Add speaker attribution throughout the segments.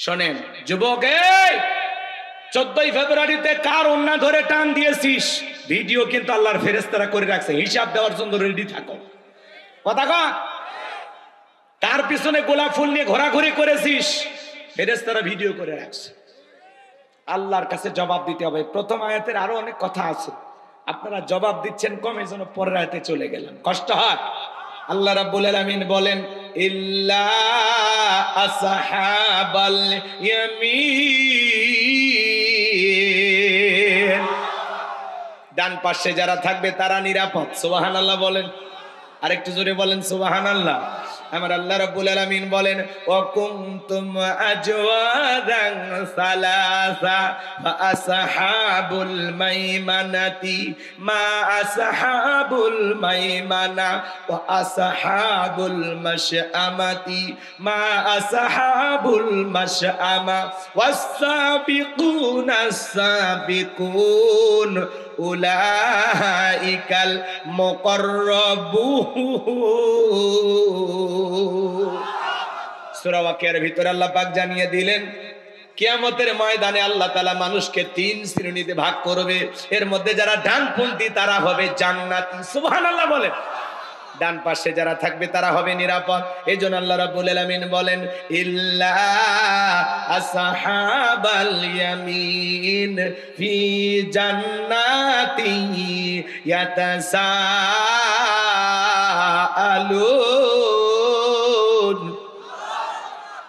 Speaker 1: শোনেন যুবক, 14 ফেব্রুয়ারিতে কার ওন্না ধরে টান দিয়েছিস ভিডিও কিন্তু আল্লাহর ফেরেশতারা করে রাখছে, হিসাব দেওয়ার জন্য রেডি থাকো। কথা কয়, কার পিছনে গোলাপ ফুল নিয়ে ঘোরাঘুরি করেছিস ফেরেশতারা ভিডিও করে রাখছে। আল্লাহর কাছে জবাব দিতে হবে। প্রথম আয়াতের আরো অনেক কথা আছে, আপনারা জবাব দিচ্ছেন কম, এজন্য পরের আয়াতে চলে গেলাম, কষ্ট হয়। আল্লাহ রাব্বুল আলামিন বলেন ইল্লা আসহাবাল ইয়ামিন, ডান পাশে যারা থাকবে তারা নিরাপদ। সুবহানাল্লাহ বলেন, আরেকটু জোরে বলেন সুবহানাল্লাহ। আমার আল্লাহ রাব্বুল আলামিন বলেন ওয়া কুনতুম আজওয়াদান সালাসা ফা আসহাবুল মাইমানাতি মা আসহাবুল মাইমানা ওয়া আসহাবুল মাশআমাতি মা আসহাবুল মাশআমা ওয়াস সাবিকুনাস সাবিকুন উলাইকাল মুকাররাবুন। সূরা ওয়াকিয়ার ভিতরে আল্লাহ পাক জানিয়ে দিলেন কিয়ামতের ময়দানে আল্লাহ তাআলা মানুষকে 3 শ্রেণীতে ভাগ করবে। এর মধ্যে যারা ডানপন্থী তারা হবে জান্নাতি। সুবহানাল্লাহ বলেন। ডান পাশে যারা থাকবে তারা হবে নিরাপদ। এইজন্য আল্লাহ রাব্বুল আলামিন বলেন ইল্লা আসহাবাল ইয়ামিন ফি জান্নাতি ইয়াতাসাআলুন।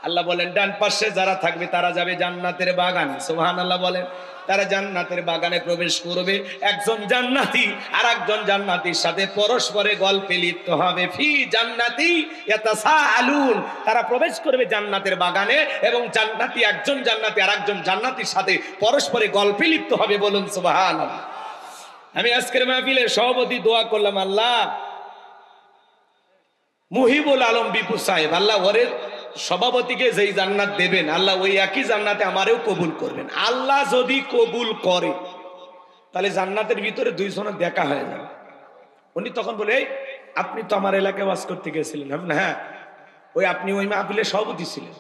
Speaker 1: আল্লাহ বলেন ডান পাশে যারা থাকবে তারা যাবে জান্নাতের বাগানে। সুবহানাল্লাহ বলেন। তারা জান্নাতের বাগানে প্রবেশ করবে। একজন জান্নাতি আর একজন জান্নাতীর সাথে পরস্পরে গল্পে লিপ্ত হবে। ফি জান্নাতি ইয়াতাসাআলুন, তারা প্রবেশ করবে জান্নাতের বাগানে এবং জান্নাতি একজন জান্নাতি আর একজন জান্নাতীর সাথে পরস্পরে গল্পে লিপ্ত হবে। বলুন সুবহানাল্লাহ। আমি আজকের মাহফিলের সভাপতি দোয়া করলাম, আল্লাহ মুহিবুল আলম বিপু সাহেব, আল্লাহ ওরে সভাপতিকে যেই জান্নাত দেবেন আল্লাহ ওই একই জান্নাতে আমারেও কবুল করবেন। আল্লাহ যদি কবুল করে তাহলে জান্নাতের ভিতরে 2 জনের দেখা হয়ে যাবে। উনি তখন বলে আপনি তো আমার এলাকায় ওয়াজ করতে গেছিলেন। হ্যাঁ, ওই আপনি ওই মাহফিলের সভাপতি ছিলেন।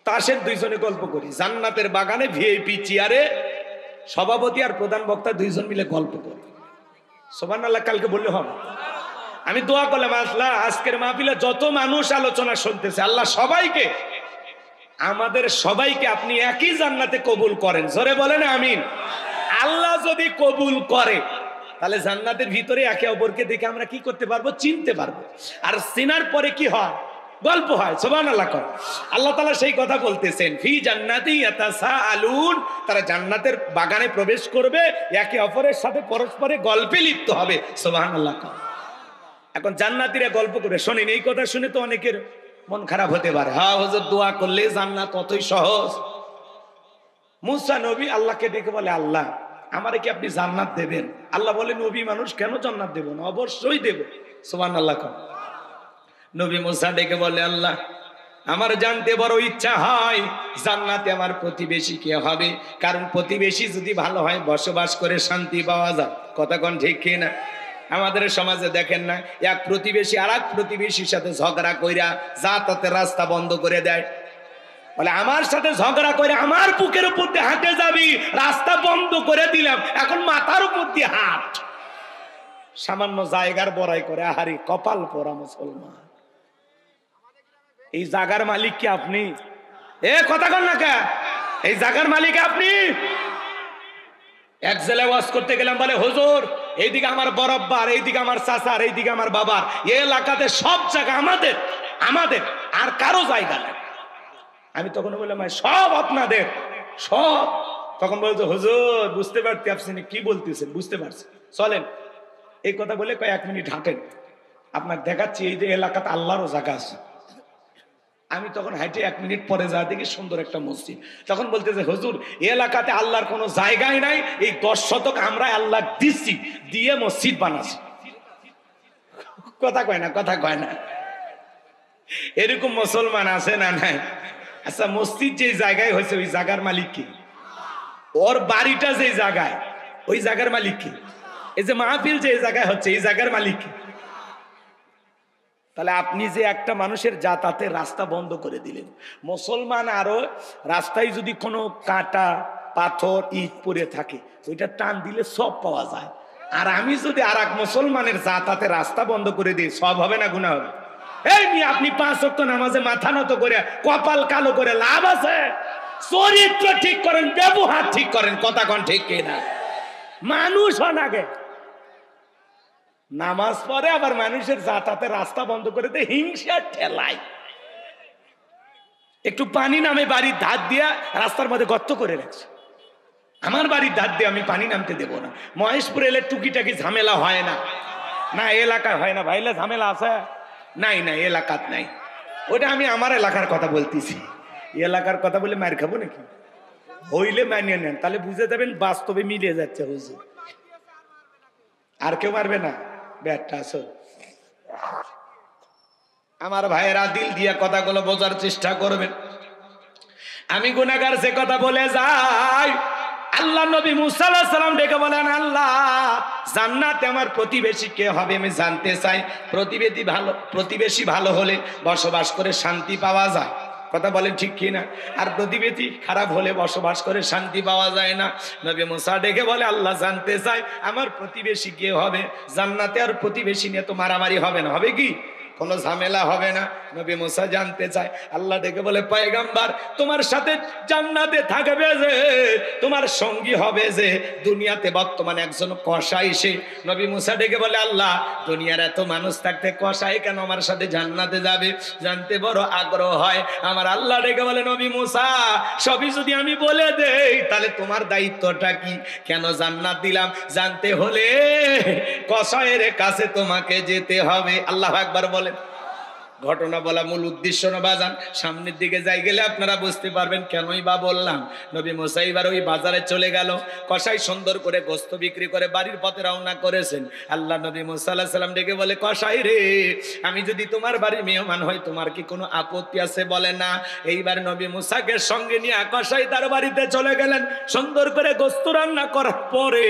Speaker 1: তাসের 2 জনে গল্প করি জান্নাতের বাগানে ভিআইপি চেয়ারে সভাপতি আর প্রধান বক্তা 2 জন মিলে গল্প করি। সুবহানাল্লাহ কালকে বললে হবে। আমি দোয়া করলাম আল্লাহ আজকের মাহফিলে যত মানুষ আলোচনা শুনতেছে আল্লাহ সবাইকে, আমাদের সবাইকে আপনি একই জান্নাতে কবুল করেন। জোরে বলেন আমিন। আল্লাহ যদি কবুল করে তাহলে জান্নাতের ভিতরে একে অপরকে দেখে আমরা কি করতে পারবো, চিনতে পারবো। আর চিনার পরে কি হয়, গল্প হয়। সুবহানাল্লাহ। আল্লাহ তাআলা সেই কথা বলতেছেন ফি জান্নাতি ইয়াতাসাআলুন, তারা জান্নাতের বাগানে প্রবেশ করবে, একে অপরের সাথে পরস্পরে গল্পে লিপ্ত হবে। সুবহানাল্লাহ। এখন জান্নাতীরা গল্প করে শোনেন, এই কথা শুনে তো অনেকের মন খারাপ হতে পারে। হ্যাঁ হুজুর দোয়া করলে জান্নাত অতই সহজ। মুসা নবী আল্লাহকে ডেকে বলে আল্লাহ আমারে কি আপনি জান্নাত দেবেন? আল্লাহ বলে নবী মানুষ কেন জান্নাত দেব না, অবশ্যই দেব। সুবহানাল্লাহ। নবী মুসা ডেকে বলে আল্লাহ আমার জানতে বড় ইচ্ছা হয় জান্নাতে আমার প্রতিবেশী কে হবে, কারণ প্রতিবেশী যদি ভালো হয় বসবাস করে শান্তি পাওয়া যায়। কথা কোন ঠিক কি না? আমাদের সমাজে দেখেন না, এক প্রতিবেশী আর এক প্রতিবেশীর সাথে ঝগড়া কইরা যাতায়াতের রাস্তা বন্ধ করে দেয়। বলে আমার সাথে ঝগড়া করে আমার বুকের উপর দিয়ে হাঁটে যাবি, রাস্তা বন্ধ করে দিলাম, এখন মাথার উপর দিয়ে হাঁট। সামান্য জায়গার বড়াই করে, আহারি কপাল পোড়া মুসলমান। এই জায়গার মালিক কি আপনি? এ কথা কন না কে, এই জায়গার মালিক আপনি? এক জেলায় ওয়াজ করতে গেলাম, বলে হুজুর এইদিকে আমার বরাব্বার, এইদিকে আমার চাচার, এইদিকে আমার বাবার, এই এলাকাতে সব জায়গা আমাদের, আমাদের আর কারো জায়গা নেই। আমি তখন বললাম সব আপনাদের, সব। তখন বলতো হুজুর বুঝতে পারতে আপনি কি বলতেছেন, বুঝতে পারছি, চলেন। এই কথা বলে কয়েক মিনিট হাঁটেন, আপনার দেখাচ্ছি এই যে এলাকাতে আল্লাহরও জায়গা আছে। আমি তখন হাইটে 1 মিনিট পরে যা দেখি সুন্দর একটা মসজিদ। তখন বলতেছে হুজুর এই এলাকাতে আল্লাহর কোনো জায়গাই নাই, এই 10 শতক আমরা আল্লাহ দিচ্ছি, দিয়ে মসজিদ বানাচ্ছি। কথা কয় না, কথা কয় না। এরকম মুসলমান আছে না নাই? আচ্ছা মসজিদ যে জায়গায় হয়েছে ওই জায়গার মালিক কি? ওর বাড়িটা যে জায়গায় ওই জায়গার মালিক কি? এই যে মাহফিল যে জায়গায় হচ্ছে এই জায়গার মালিক কি? তাহলে আপনি যে একটা মানুষের যাতায়াতের রাস্তা বন্ধ করে দিলেন, মুসলমান আরো রাস্তায় যদি কোনো কাঁটা পাথর ইট পড়ে থাকে ওইটা টান দিলে সব পাওয়া যায়, আর আমি যদি আর এক মুসলমানের যাতায়াতের রাস্তা বন্ধ করে দিই সব হবে না গুনাহ হবে? এই মেয়ে, আপনি 5 ওয়াক্ত নামাজে মাথা নত করে কপাল কালো করে লাভ আছে? চরিত্র ঠিক করেন, ব্যবহার ঠিক করেন, কথা কোন ঠিক কিনা? মানুষ হন আগে, নামাজ পড়ে আবার মানুষের যাতায়াতের রাস্তা বন্ধ করে দেয় হিংসার ঠেলায়। একটু পানি নামে বাড়ির ধার দিয়া রাস্তার মধ্যে গর্ত করে রাখছে, আমার বাড়ির ধার দিয়ে আমি পানি নামতে দেব না। মহেশপুর এলে টুকিটাকি ঝামেলা হয় না? না এলাকায় হয় না ভাইলে ঝামেলা আছে? নাই নাই, এলাকাত নাই। ওটা আমি আমার এলাকার কথা বলতেছি, এলাকার কথা বলে মার খাবো নাকি? হইলে মানিয়ে নেন, তাহলে বুঝে যাবেন বাস্তবে মিলে যাচ্ছে হুজুর। আর কেউ মারবে না? ব্যাটটা আসো। আমার ভাইয়েরা দিল দিয়া কথাগুলো বোঝার চেষ্টা করবেন। আমি গুনাহগার সে কথা বলে যাই, আল্লাহ নবী মুসা আলাইহিস সালাম ডেকে বলেন, আল্লাহ জান্নাতে আমার প্রতিবেশী কে হবে আমি জানতে চাই। প্রতিবেশী ভালো হলে বসবাস করে শান্তি পাওয়া যায়, কথা বলেন ঠিক কি না? আর প্রতিবেশী খারাপ হলে বসবাস করে শান্তি পাওয়া যায় না। নবী মুসা ডেকে বলে, আল্লাহ জানতে চাই আমার প্রতিবেশী কে হবে জান্নাতে, আর প্রতিবেশী নিয়ে তো মারামারি হবে না, হবে কি কোনো ঝামেলা হবে না? নবী মুসা জানতে চায়। আল্লাহ ডেকে বলে, পয়গম্বর তোমার সাথে জান্নাতে থাকবে যে, তোমার সঙ্গী হবে যে দুনিয়াতে বর্তমানে একজন কসাই সে। নবী মুসা ডেকে বলে, আল্লাহ দুনিয়ার এত মানুষ থাকতে কসাই কেন আমার সাথে জান্নাতে যাবে? জানতে বড় আগ্রহ হয় আমার। আল্লাহ ডেকে বলে, নবী মুসা সবই যদি আমি বলে দেই তাহলে তোমার দায়িত্বটা কি? কেন জান্নাত দিলাম? জানতে হলে কসাইয়ের কাছে তোমাকে যেতে হবে। আল্লাহু আকবার বলে। ঘটনা বলা মূল উদ্দেশ্য না বাজান, সামনের দিকে যাই গেলে আপনারা বুঝতে পারবেন কেনই বা বললাম। নবী মুসা এবার ওই বাজারে চলে গেল, কসাই সুন্দর করে গোশত বিক্রি করে বাড়ির পথে রওনা করেছেন। আল্লাহ নবী মুসা আলাইহিস সালাম ডেকে বলে, কসাই রে আমি যদি তোমার বাড়ির মেহমান হই তোমার কি কোনো আপত্তি আছে? বলে না। এইবার নবী মুসাকে সঙ্গে নিয়ে কসাই তার বাড়িতে চলে গেলেন। সুন্দর করে গোশত রান্না করার পরে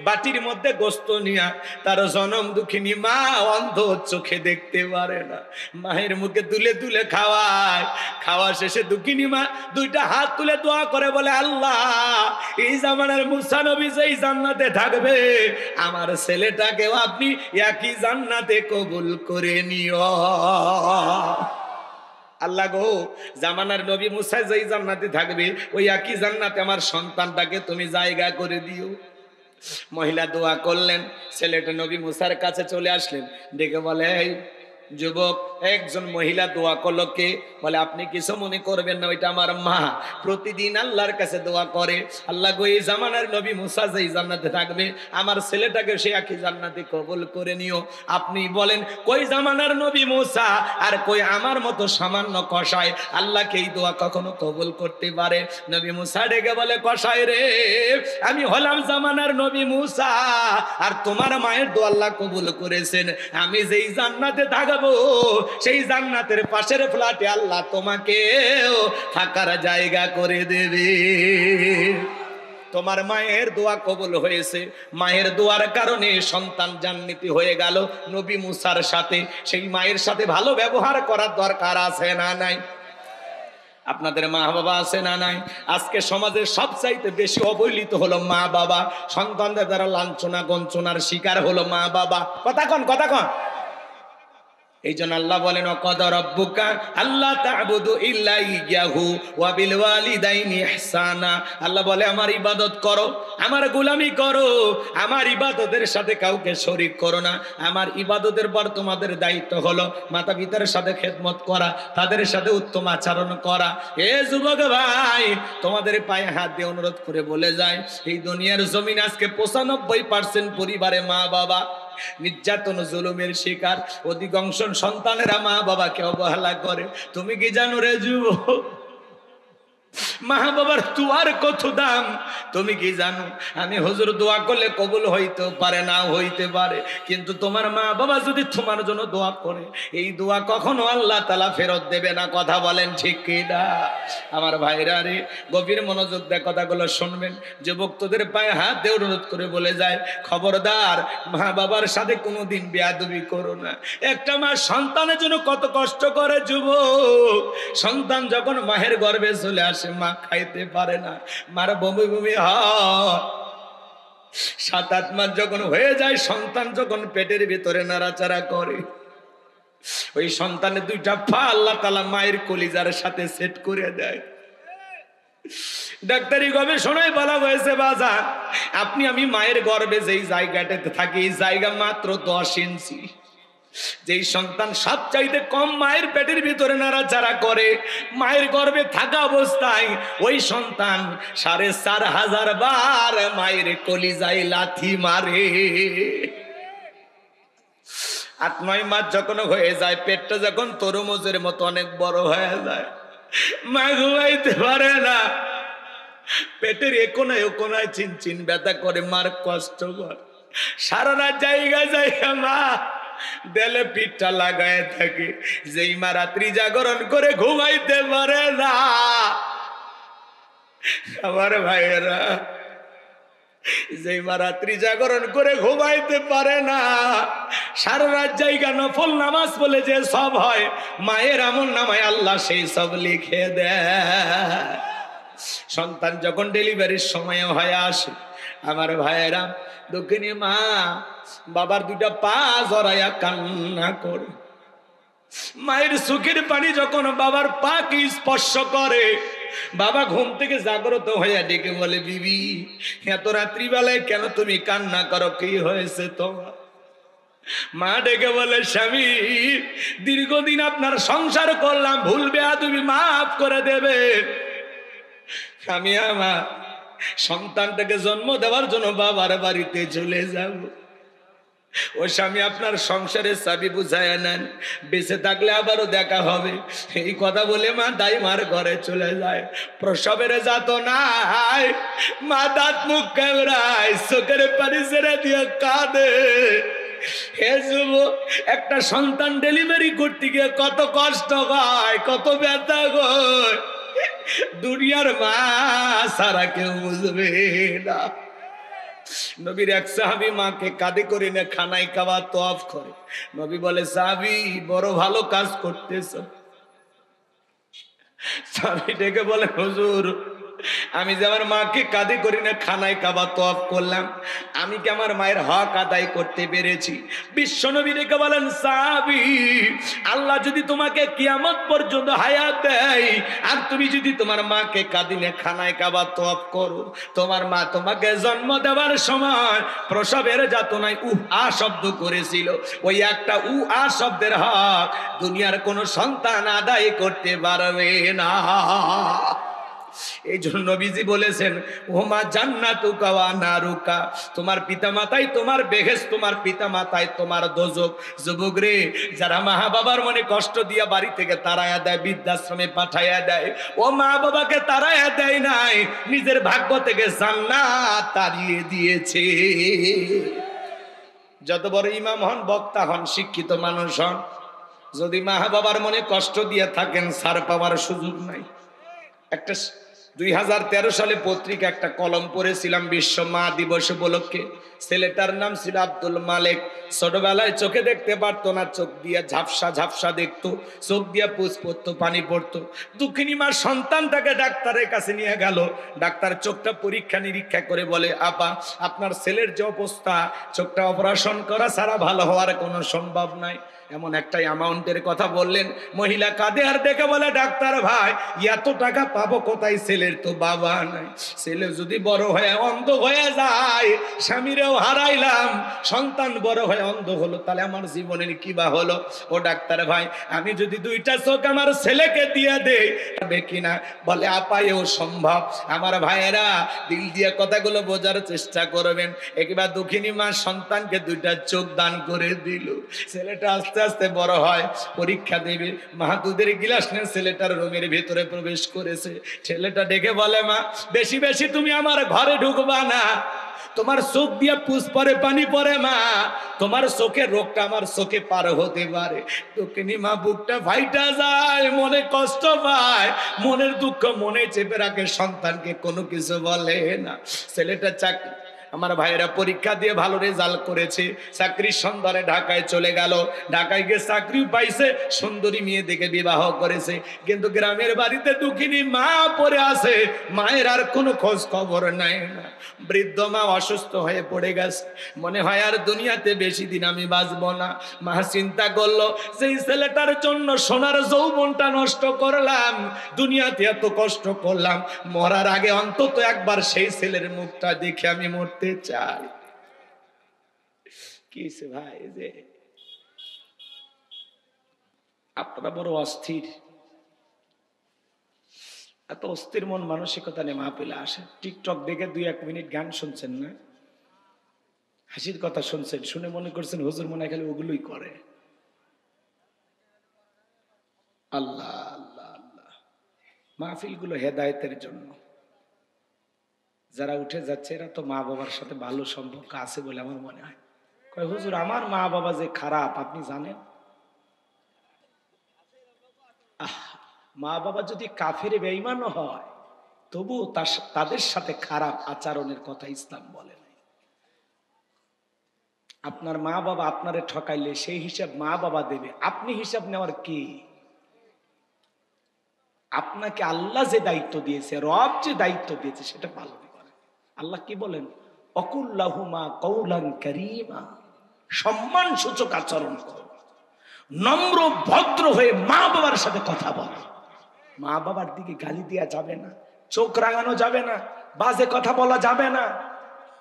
Speaker 1: বাটির মধ্যে গোশত নিয়ে তার জনম দুঃখিনী মা অন্ধ চোখে দেখতে পারে না, মায়ের মুখে তুলে তুলে খাওয়ায়। খাওয়া শেষে দুঃখিনী মা দুইটা হাত তুলে দোয়া করে বলে, আল্লাহ এই জামানার মুসা নবী যেই জান্নাতে থাকবে আমার ছেলেটাকেও আপনি একই জান্নাতে কবুল করে নিও। আল্লাহ গো জামানার নবী মুসা যেই জান্নাতে থাকবে ওই একই জান্নাতে আমার সন্তানটাকে তুমি জায়গা করে দিও। মহিলা দোয়া করলেন, ছেলেটা নবী মুসার কাছে চলে আসলেন, ডেকে বলে, এই যুবক, একজন মহিলা দোয়া করলো, কে? বলে আপনি কিছু মনে করবেন না, ওইটা আমার মা, প্রতিদিন আল্লাহর কাছে দোয়া করে, আল্লাহ গো এই জামানার নবী মুসা যেই জান্নাতে থাকবে আমার ছেলেটাকে সে একই জান্নাতে কবুল করে নিও। আপনি বলেন কই জামানার নবী মুসা আর কই আমার মতো সামান্য কসাই আল্লাহকে এই দোয়া কখনো কবুল করতে পারে? নবী মুসা ডেকে বলে, কসাই রে আমি হলাম জামানার নবী মুসা, আর তোমার মায়ের দোয়া আল্লাহ কবুল করেছেন। আমি যেই জান্নাতে থাকবো সেই জান্নাতের পাশের ফ্ল্যাটে আল্লাহ তোমাকে থাকার জায়গা করে দেবে। তোমার মায়ের দোয়া কবুল হয়েছে, মায়ের দোয়ার কারণে সন্তান জান্নাতি হয়ে গেল নবী মুসার সাথে। সেই মায়ের সাথে ভালো ব্যবহার করার দরকার আছে না নাই? আপনাদের মা বাবা আছে না নাই? আজকে সমাজের সবচাইতে বেশি অবহেলিত হলো মা বাবা, সন্তানদের দ্বারা লাঞ্ছনা গঞ্চনার শিকার হলো মা বাবা। কথা কন, কথা কন। এই জন্য আল্লাহ বলেন, ওয়াকাদ রাব্বুকা আল্লা তা'বুদু ইল্লা ইয়াহু ওয়া বিল ওয়ালিদাইনি ইহসানা। আল্লাহ বলে আমার ইবাদত করো, আমার গোলামি করো, আমার ইবাদতের সাথে কাউকে শরীক করো না। আমার ইবাদতের পর তোমাদের দায়িত্ব হলো মাতা পিতার সাথে খেদমত করা, তাদের সাথে উত্তম আচরণ করা। এ যুবক ভাই, তোমাদের পায়ে হাত দিয়ে অনুরোধ করে বলে যায়, এই দুনিয়ার জমিন আজকে 95% পরিবারে মা বাবা নির্যাতন জুলুমের শিকার। অধিকাংশ সন্তানেরা মা বাবাকে অবহেলা করে। তুমি কি জানো রে যুবক, মা বাবার দোয়ার কত দাম তুমি কি জানো? আমি হুজুর দোয়া করলে কবুল হইতে পারে, না হইতে পারে, কিন্তু তোমার মা বাবা যদি তোমার জন্য দোয়া করে, এই দোয়া কখনো আল্লাহ তাআলা ফেরত দেবে না। কথা বলেন ঠিক কি না? আমার ভাইরা রে, গভীর মনোযোগ দিয়ে কথাগুলো শুনবেন। যে ভক্তদের পায়ে হাত দিয়ে অনুরোধ করে বলে যায়, খবরদার মা বাবার সাথে কোনোদিন বেয়াদবি করো না। একটা মা সন্তানের জন্য কত কষ্ট করে যুবক। সন্তান যখন মায়ের গর্ভে চলে আসে, মা খাইতে পারে না, মার বমি বমি হয়। 7-8 মাস যখন হয়ে যায়, সন্তান যখন পেটের ভিতরে নাড়াচাড়া করে, ওই সন্তানের 2টা পা আল্লাহ তাআলা মায়ের কলিজার সাথে সেট করে দেয়। ডাক্তারি গবেষণায় বলা হয়েছে, বাজার আপনি আমি মায়ের গর্ভে যেই জায়গাটাতে থাকি, এই জায়গা মাত্র 10 ইঞ্চি। যেই সন্তান সবচাইতে কম মায়ের পেটের ভিতরে নাড়াচাড়া করে, মায়ের গর্ভে থাকা অবস্থায় ওই সন্তান 4500 বার মায়ের কলিজায় লাথি মারে। 8-9 মাস যখন হয়ে যায়, পেটটা যখন তরমুজের মতো অনেক বড় হয়ে যায়, মা ঘুমাইতে পারে না। পেটের একোনায় ওকোনায় চিনচিন ব্যথা করে, মার কষ্ট করে। সারা রাত জায়গায় মা দেলে পিঠটা লাগায় থাকে। যেই মা রাত্রি জাগরণ করে ঘুমাইতে পারে না, আমার ভাইয়েরা, যেই মা রাত্রি জাগরণ করে ঘুমাইতে পারে না, সারা রাত জায়গা নফল নামাজ বলে যে সব হয়, মায়ের আমল নামায় আল্লাহ সেই সব লিখে দেয়। সন্তান যখন ডেলিভারির সময় হয়ে আসে, আমার ভাইয়েরা, দক্ষিণী মা বাবার 2টা পা জড়াইয়া কান্না করে। মায়ের চোখের পানি যখন বাবার পাকে স্পর্শ করে, বাবা ঘুম থেকে জাগ্রত হইয়া ডেকে বলে, বিবি এত রাত্রিবেলায় কেন তুমি কান্না করো, কি হয়েছে তোমার? মা ডেকে বলে, স্বামী দীর্ঘদিন আপনার সংসার করলাম, ভুল বেয়াদবি মাফ করে দেবে। আমি আমার সন্তানটাকে জন্ম দেওয়ার জন্য বাবার বাড়িতে চলে যাব। ও স্বামী, আপনার সংসারের চাবি বুঝাইয়া নেন, বেঁচে থাকলে আবারও দেখা হবে। এই কথা বলে মা দাইমার ঘরে চলে যায়। প্রসবের যাতনায় মা দাঁত মুখ কামড়ায়, চোখের পানি ছেড়ে দিয়ে কাঁদে। হে যুবক, একটা সন্তান ডেলিভারি করতে গিয়ে কত কষ্ট হয়, কত ব্যথা হয়, দুনিয়ার মা সারা কেউ বুঝবে না। নবীর এক সাহাবী মাকে কাঁধে করে নিয়ে খানায় কাবা তওয়াফ করে। নবী বলে, সাহাবী বড় ভালো কাজ করতেছ। সাহাবী ডেকে বলে, হুজুর আমি যে আমার মাকে কাঁধে করে নিয়ে খানায় কাবা তওয়াফ করলাম, আমি কি আমার মায়ের হক আদায় করতে পেরেছি? বিশ্ব নবী ডেকে বলেন, সাহাবী আল্লাহ যদি তোমাকে কিয়ামত পর্যন্ত হায়াত দেয়, আর তুমি যদি তোমার মাকে কাঁধে নিয়ে খানায় কাবা তওয়াফ করো, তোমার মা তোমাকে জন্ম দেওয়ার সময় প্রসবের যাতনায় আ শব্দ করেছিল, ওই একটা আ শব্দের হক দুনিয়ার কোনো সন্তান আদায় করতে পারবে না। এই জন্য নবীজি বলেছেন, ওমা জান্নাতুকা ওয়া নারুকা, তোমার পিতামাতাই তোমার বেহেশত, তোমার পিতামাতাই তোমার দোজখ। যুবক রে, যারা মা বাবার মনে কষ্ট দিয়া বাড়ি থেকে তাড়ায়া দেয়, বৃদ্ধাশ্রমে পাঠাইয়া দেয়, ও মা বাবাকে তাড়াইয়া দেয় নাই, নিজের ভাগ্য থেকে জান্নাত তাড়িয়ে দিয়েছে। যত বড় ইমাম হন, বক্তা হন, শিক্ষিত মানুষ হন, যদি মা বাবার মনে কষ্ট দিয়ে থাকেন, ছাড় পাওয়ার সুযোগ নাই। একটা 2013 সালে পত্রিকা একটা কলম পড়েছিলাম বিশ্ব মা দিবস উপলক্ষে। ছেলেটার নাম ছিল আব্দুল মালেক। ছোটবেলায় চোখে দেখতে পারতো না, চোখ দিয়ে ঝাপসা ঝাপসা দেখতো, চোখ দিয়ে পুষ পড়তো, পানি পড়তো। দুঃখিনী মার সন্তানটাকে ডাক্তারের কাছে নিয়ে গেল। ডাক্তার চোখটা পরীক্ষা নিরীক্ষা করে বলে, আপা আপনার ছেলের যে অবস্থা, চোখটা অপারেশন করা ছাড়া ভালো হওয়ার কোনো সম্ভব নাই। এমন একটা অ্যামাউন্টের কথা বললেন। মহিলা কাঁদে আর দেখে বলে, ডাক্তার ভাই এত টাকা পাবো কোথায়, ছেলের তো বাবা নাই। ছেলে যদি বড় হয়ে অন্ধ হয়ে যায়, স্বামীরেও হারাইলাম, সন্তান বড় হয়ে অন্ধ হলো, তাহলে আমার জীবনের কি বা হলো? ও ডাক্তার ভাই, আমি যদি 2টা চোখ আমার ছেলেকে দিয়ে দেই, তবে কিনা? বলে, আপা এও সম্ভব। আমার ভাইয়েরা দিল দিয়ে কথাগুলো বোঝার চেষ্টা করবেন। একবার দুঃখিনী মা সন্তানকে 2টা চোখ দান করে দিল। ছেলেটা আস্তে আস্তে আস্তে বড় হয়, পরীক্ষা দেবে। মা দুধের গিলাস নিয়ে ছেলেটার রুমের ভিতরে প্রবেশ করেছে। ছেলেটা ডেকে বলে, মা বেশি বেশি তুমি আমার ঘরে ঢুকবা না, তোমার চোখ দিয়ে পুষ পরে পানি পরে মা, তোমার চোখের রোগটা আমার চোখে পার হতে পারে। দক্ষিণী মা বুকটা ফাইটা যায়, মনে কষ্ট পায়, মনের দুঃখ মনে চেপে রাখে, সন্তানকে কোনো কিছু বলে না। ছেলেটা চাকরি, আমার ভাইয়েরা পরীক্ষা দিয়ে ভালো রেজাল্ট করেছে, চাকরির সন্ধানে ঢাকায় চলে গেল। ঢাকায় গিয়ে চাকরি পাইছে, সুন্দরী মেয়ে দেখে বিবাহ করেছে। কিন্তু গ্রামের বাড়িতে দুঃখিনী মা পড়ে আছে, মায়ের আর কোনো খোঁজ খবর নাই না। বৃদ্ধ মা অসুস্থ হয়ে পড়ে গেছে, মনে হয় আর দুনিয়াতে বেশি দিন আমি বাঁচবো না। মা চিন্তা করলো, সেই ছেলেটার জন্য সোনার যৌবনটা নষ্ট করলাম, দুনিয়াতে এত কষ্ট করলাম, মরার আগে অন্তত একবার সেই ছেলের মুখটা দেখে আমি মরতে চাই। কি ভাই, যে আপনারা বড় অস্থির, এত অস্থির মন মানসিকতা নিয়ে মাহফিলে আসে। টিকটক দেখে 2-1 মিনিট গান শুনছেন না, হাসির কথা শুনছেন, শুনে মনে করছেন হুজুর মনে খালি ওগুলোই করে। আল্লাহ আল্লাহ আল্লাহ, মাহফিল গুলো হেদায়েতের জন্য। যারা উঠে যাচ্ছে এরা তো মা বাবার সাথে ভালো সম্পর্ক আছে বলে আমার মনে হয়। কয় হুজুর আমার মা বাবা যে খারাপ আপনি জানেন? মা বাবা যদি কাফের বেঈমানও হয় তবু তাদের সাথে খারাপ আচরণের কথা ইসলাম বলে নাই। আপনার মা বাবা আপনারে ঠকাইলে সেই হিসাব মা বাবা দেবে, আপনি হিসাব নেওয়ার কি? আপনাকে আল্লাহ যে দায়িত্ব দিয়েছে, রব যে দায়িত্ব দিয়েছে সেটা পালন করে। আল্লাহ কি বলেন? অকুল্লাহুমা কওলান কারীমা, সম্মান সূচক আচরণ করো, নম্র ভদ্র হয়ে মা বাবার সাথে কথা বলো। মা বাবার দিকে গালি দেওয়া যাবে না, চোখ রাঙানো যাবে না, বাজে কথা বলা যাবে না।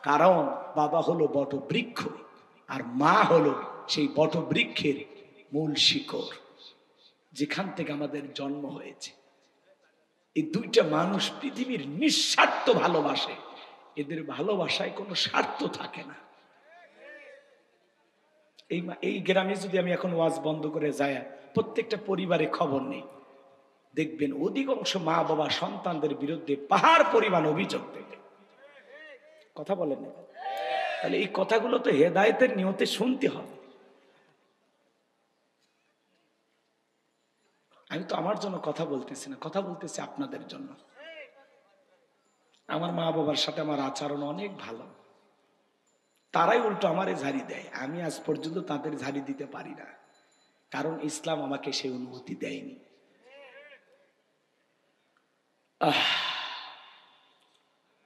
Speaker 1: কারণ বাবা হলো বটবৃক্ষ আর মা হলো সেই বটবৃক্ষের মূল শিকড়, যেখান থেকে আমাদের জন্ম হয়েছে। এই দুইটা মানুষ পৃথিবীর নিঃস্বার্থ ভালোবাসে, এদের ভালোবাসায় কোনো স্বার্থ থাকে না। এই গ্রামে যদি আমি এখন ওয়াজ বন্ধ করে যাই, প্রত্যেকটা পরিবারে খবর নেই, দেখবেন অধিকাংশ মা বাবা সন্তানদের বিরুদ্ধে পাহাড় পরিমাণ অভিযোগ দেবে। কথা বলেন না? তাহলে এই কথাগুলো তো হেদায়েতের নিয়তে শুনতে হবে। আমি তো আমার জন্য কথা বলতেছি না, কথা বলতেছি আপনাদের জন্য। আমার মা বাবার সাথে আমার আচরণ অনেক ভালো, তারাই উল্টো আমারে ঝাড়ি দেয়। আমি আজ পর্যন্ত তাদের ঝাড়ি দিতে পারি না, কারণ ইসলাম আমাকে সেই অনুমতি দেয়নি।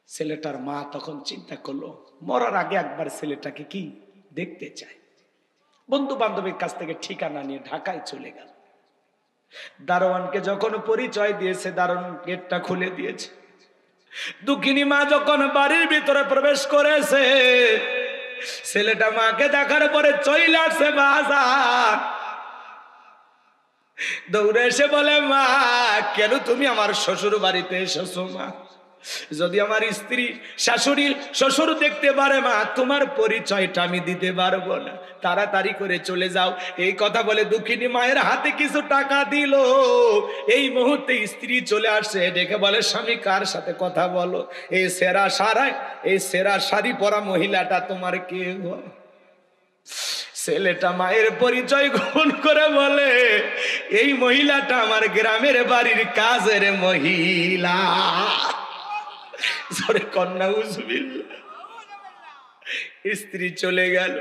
Speaker 1: ছেলেটার মা তখন চিন্তা করলো, মরার আগে একবার ছেলেটাকে কি দেখতে চায়। বন্ধু বান্ধবের কাছ থেকে ঠিকানা নিয়ে ঢাকায় চলে গেল। দারোয়ানকে যখন পরিচয় দিয়েছে, দারোয়ান গেটটা খুলে দিয়েছে। দুঃখিনী মা যখন বাড়ির ভিতরে প্রবেশ করেছে, ছেলেটা মাকে দেখার পরে চলে আসছে বাজার, দৌড়ে এসে বলে, মা কেন তুমি আমার শ্বশুর বাড়িতে এসেছো? মা যদি আমার স্ত্রী শাশুড়ি শ্বশুর দেখতে পারে, মা তোমার পরিচয়টা আমি দিতে পারবো না, তাড়াতাড়ি করে চলে যাও। এই কথা বলে দুঃখিনী মায়ের হাতে কিছু টাকা দিল। এই মুহূর্তে স্ত্রী চলে আসছে, ডেকে বলে, স্বামী কার সাথে কথা বলো? এই সেরা শাড়ি পরা মহিলাটা তোমার কে গো? ছেলেটা মায়ের পরিচয় গোপন করে বলে, এই মহিলাটা আমার গ্রামের বাড়ির কাজের মহিলা। কন্যা উজবিল্লাহ। স্ত্রী চলে গেল,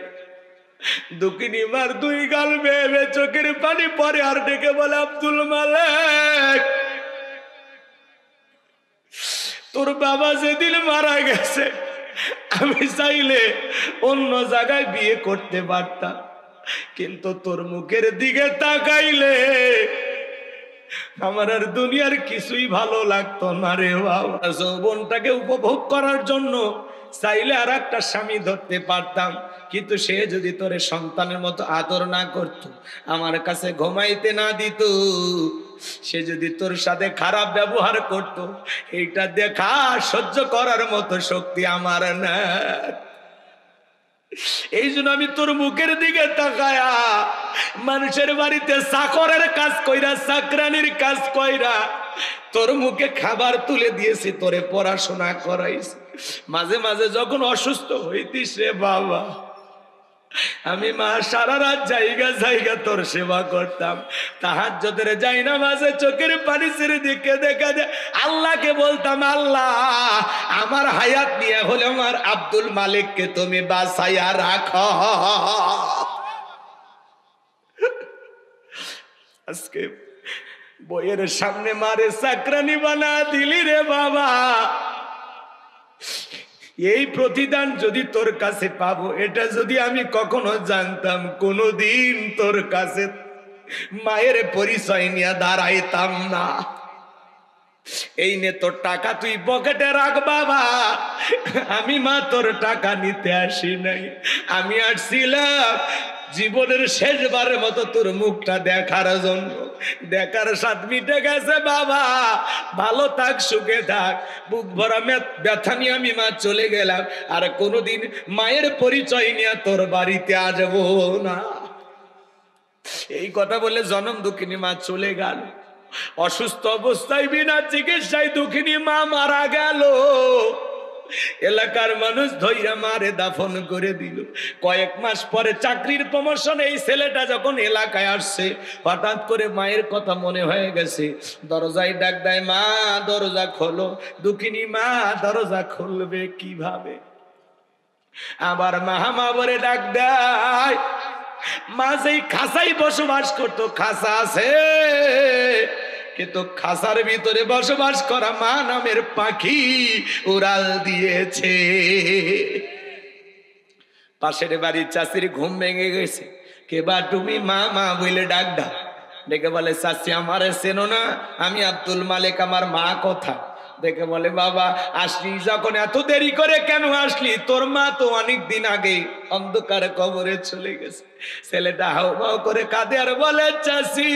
Speaker 1: দুঃখিনী মার 2 গাল বেয়ে চোখের পানি পরে আর ডেকে বলে, আব্দুল মালেক তোর বাবা যেদিন মারা গেছে আমি চাইলে অন্য জায়গায় বিয়ে করতে পারতাম, কিন্তু তোর মুখের দিকে তাকাইলে আমার আর দুনিয়ার কিছুই ভালো লাগতো না রে বাবা। যৌবনটাকে উপভোগ করার জন্য চাইলে আর একটা স্বামী ধরতে পারতাম, কিন্তু সে যদি তোরে সন্তানের মতো আদর না করত, আমার কাছে ঘুমাইতে না দিত, সে যদি তোর সাথে খারাপ ব্যবহার করত, এইটা দেখা সহ্য করার মতো শক্তি আমার না। এই জন্য আমি তোর মুখের দিকে তাকায়া মানুষের বাড়িতে চাকরের কাজ কইরা চাকরানির কাজ কইরা তোর মুখে খাবার তুলে দিয়েছি, তোরে পড়াশোনা করাইছি। মাঝে মাঝে যখন অসুস্থ হইতিস রে বাবা, আমি মা সারা রাত জায়গা জায়গা তোর সেবা করতাম। তাহাজ্জুদের যাই না মাঝে চোখের পানি ছেড়ে দিকে দেখা যায় আল্লাহকে বলতাম, আল্লাহ আমার হায়াত নিয়ে হলে আমার আব্দুল মালিককে তুমি বাঁচাইয়া রাখো। আজকে বইয়ের সামনে মারে চাকরানি বানা দিলি রে বাবা। এই প্রতিদান যদি তোর কাছে পাবো, এটা যদি আমি কখনো জানতাম, কোনোদিন তোর কাছে মায়ের পরিচয় নিয়ে দাঁড়াইতাম না। এই নে তোর টাকা, তুই পকেটে রাখ বাবা। আমি মা তোর টাকা নিতে আসি নাই, আমি আসছিলাম জীবনের শেষবারের মতো তোর মুখটা দেখার জন্য। দেখার স্বাদ মিটে গেছে বাবা, ভালো থাক, সুখে থাক। বুক ভরা ব্যথা নিয়ে আমি মা চলে গেলাম, আর কোনোদিন মায়ের পরিচয় নিয়ে তোর বাড়িতে আসবো না। এই কথা বলে জনম দুঃখিনী মা চলে গেল। অসুস্থ অবস্থায় বিনা চিকিৎসায় দুঃখিনী মা মারা গেল। এলাকার মানুষ ধইরা মারে দাফন করে দিল। কয়েক মাস পরে চাকরির প্রমোশন এই ছেলেটা যখন এলাকায় আসছে, হঠাৎ করে মায়ের কথা মনে হয়ে গেছে। দরজায় ডাক দেয়, মা দরজা খোলো। দুঃখিনী মা দরজা খুলবে কিভাবে? আবার মা বলে ডাক দেয়। মা যেই খাঁচাই বসবাস করতো, খাঁচা আছে কিন্তু খাঁচার ভিতরে বসবাস করা মা নামের পাখি উড়াল দিয়েছে। পাশের বাড়ির চাষির ঘুম ভেঙে গেছে। কেবা তুমি মা মা বলে ডাক দাও। ডেকে বলে, চাষি আমারে চেনো না? আমি আব্দুল মালিক, আমার মা কোথায়? দেখে বলে, বাবা আসলি যখন এত দেরি করে কেন আসলি? তোর মা তো অনেক দিন আগে অন্ধকারে কবরে চলে গেছে। ছেলেটা হাউমাউ করে কাঁদে আর বলে, চাষি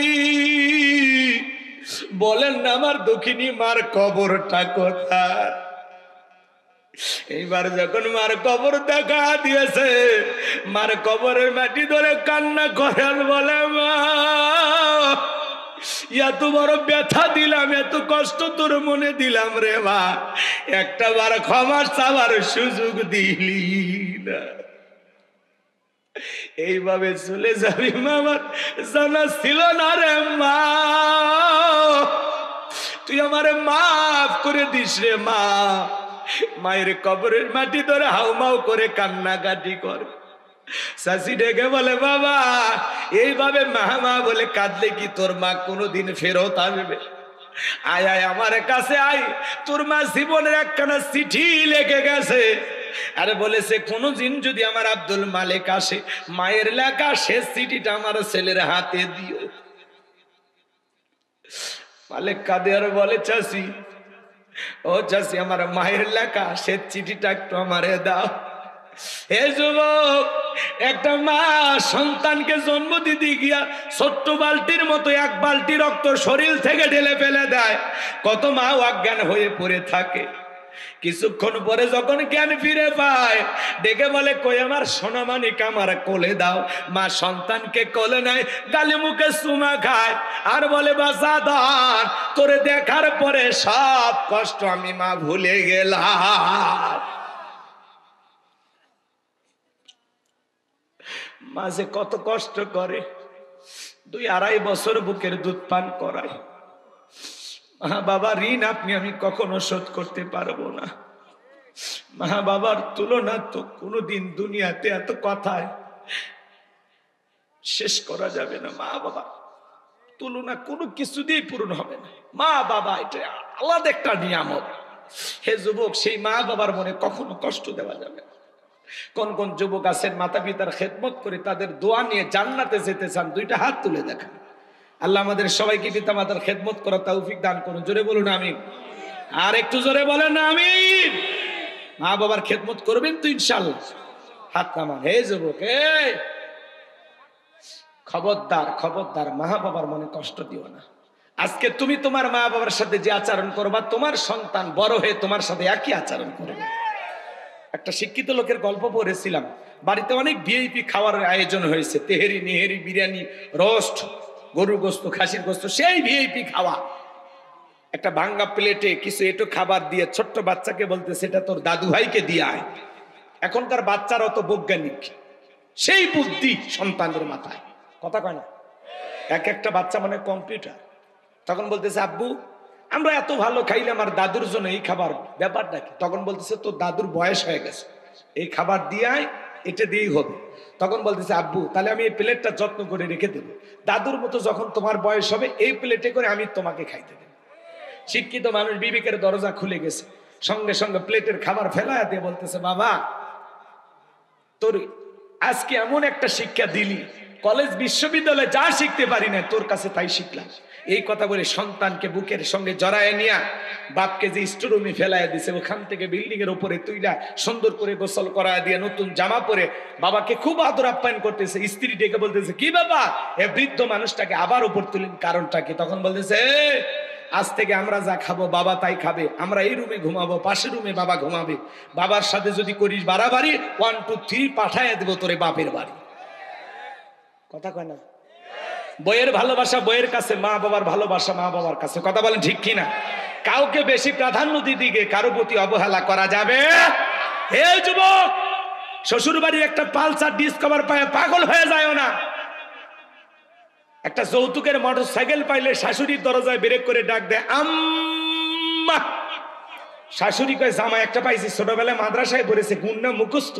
Speaker 1: বলেন না আমার দক্ষিণী মার কবরটা কোথায়? এইবার যখন মার কবর দেখা দিয়েছে, মার কবরের মাটি ধরে কান্না করেন, বলে, মা এত বড় ব্যথা দিলাম, এত কষ্ট তোর মনে দিলাম রে মা, একটা বার ক্ষমা চাওয়ার সুযোগ দিলি না। এইভাবে চলে যাবি মা, আমার জানা ছিল না রে মা, তুই আমারে মাফ করে দিস রে মা। মায়ের কবরের মাটি ধরে হাউমাউ করে কান্নাকাটি করে। চাষি ডেকে বলে, বাবা এইভাবে মা মা বলে কাঁদলে কি তোর মা কোনোদিন ফেরত আসবে? আয় আয় আমার কাছে আয়, তোর মা জীবনের একখানা চিঠি লেখে গেছে। আরে বলেছে, কোনোদিন যদি আমার আব্দুল মালিক আসে, মায়ের লেখা শেষ চিঠিটা আমার ছেলের হাতে দিও। মালিক কাঁদে আর বলে, চাষি ও চাষি, আমার মায়ের লেখা শেষ চিঠিটা একটু আমারে দাও। হে যুবক, একটা মা সন্তানকে জন্ম দিতে গিয়া ছোট্ট বালতির মতো এক বালতি রক্ত শরীর থেকে ঢেলে ফেলে দেয়। কত মা অজ্ঞান হয়ে পড়ে থাকে। কিছুক্ষণ পরে যখন জ্ঞান ফিরে পায়, ডেকে বলে, কই আমার সোনামানিক, আমার কোলে দাও। মা সন্তানকে কোলে নেয়, গালে মুখে চুমা খায় আর বলে, বাসাদার তোরে দেখার পরে সব কষ্ট আমি মা ভুলে গেলাম। মাঝে কত কষ্ট করে, 2-2.5 বছর বুকের দুধ পান করায়। মা বাবার ঋণ আমি কখনো শোধ করতে পারবো না। মা বাবার তুলনা তো কোনোদিন দুনিয়াতে এত কথায় শেষ করা যাবে না। মা বাবা তুলনা কোনো কিছু দিয়ে পূরণ হবে না। মা বাবা এটা আলাদা একটা নিয়ামত। হে যুবক, সেই মা বাবার মনে কখনো কষ্ট দেওয়া যাবে না। কোন কোন যুবক আছেন মাতা পিতার খেদমত করে তাদের দোয়া নিয়ে জান্নাতে যেতে চান? 2টা হাত তুলে দেখান। আল্লাহ আমাদের সবাইকে পিতা মাতার খেদমত করার তৌফিক দান করুন। জোরে বলুন আমিন। আর একটু জোরে বলেন আমিন। মা বাবার খেদমত করবেন তো ইনশাআল্লাহ? হাত নামান। হে যুবক, খবরদার খবরদার, মা বাবার মনে কষ্ট দিও না। আজকে তুমি তোমার মা বাবার সাথে যে আচরণ করবা, তোমার সন্তান বড় হয়ে তোমার সাথে একই আচরণ করবে। একটা শিক্ষিত লোকের গল্প পড়েছিলাম। বাড়িতে অনেক ভিআইপি খাওয়ার আয়োজন হয়েছে, তেহেরি নেহেরি বিরিয়ানি রোস্ট গরুর গোস্ত খাসির গোস্ত, সেই ভিআইপি খাওয়া। একটা ভাঙ্গা প্লেটে কিছু একটু খাবার দিয়ে ছোট্ট বাচ্চাকে বলতে সেটা তোর দাদু ভাইকে দিয়ে আয়। এখনকার বাচ্চারা অত বৈজ্ঞানিক, সেই বুদ্ধি সন্তানদের মাথায়, কথা কয় না। এক একটা বাচ্চা মানে কম্পিউটার। তখন বলতেছে আব্বু আমরা এত ভালো খাইলাম আর দাদুর জন্য এই খাবার, ব্যাপারটা কি? তখন বলতেছে তোর দাদুর বয়স হয়ে গেছে, এই খাবার দিয়ে আয়, এটা দিয়েই হবে। তখন বলতেছে আব্বু তাহলে আমি এই প্লেটটা যত্ন করে রেখে দেবো, দাদুর মতো যখন তোমার বয়স হবে এই প্লেটে করে আমি তোমাকে খাইতে দেবো। শিক্ষিত মানুষ বিবেকের দরজা খুলে গেছে, সঙ্গে সঙ্গে প্লেটের খাবার ফেলায় দিয়ে বলতেছে বাবা তোর আজকে এমন একটা শিক্ষা দিলি, কলেজ বিশ্ববিদ্যালয়ে যা শিখতে পারি না তোর কাছে তাই শিখলাম। এই কথা বলে সন্তানকে বুকের সঙ্গে জড়ায় নিয়া বাপকে যে স্টোরুমে ফেলায় দিছে, ওখান থেকে বিল্ডিং এর উপরে তুইলা সুন্দর করে গোসল করায় দিয়ে নতুন জামা পরে বাবাকে খুব আদর আপ্যায়ন করতেছে। স্ত্রী ডেকে বলতেছে কি বাবা এ বৃদ্ধ মানুষটাকে আবার উপর তুলেন, কারণটা কি? তখন বলতেছে আজ থেকে আমরা যা খাবো বাবা তাই খাবে, আমরা এই রুমে ঘুমাবো, পাশের রুমে বাবা ঘুমাবে, বাবার সাথে যদি করিস বাড়াবাড়ি 1 2 3 পাঠাইয়া দেবো তোরে বাপের বাড়ি। কথা কয় না? বইয়ের ভালোবাসা বইয়ের কাছে, মা বাবার ভালোবাসা মা বাবার কাছে, কথা বলেন ঠিক কিনা? কাউকে বেশি প্রাধান্য দিদিকে কারো প্রতি অবহেলা করা যাবে। হে যুবক, শ্বশুর বাড়ির একটা পালসার ডিসকভার পায় পাগল হয়ে যায় না। একটা যৌতুকের মোটর সাইকেল পাইলে শাশুড়ির দরজায় ব্রেক করে ডাক দেয় আম্মা। শাশুড়ি কয় জামা একটা পাইছি, ছোটবেলায় মাদ্রাসায় পড়েছে, গুন্না মুখস্থ।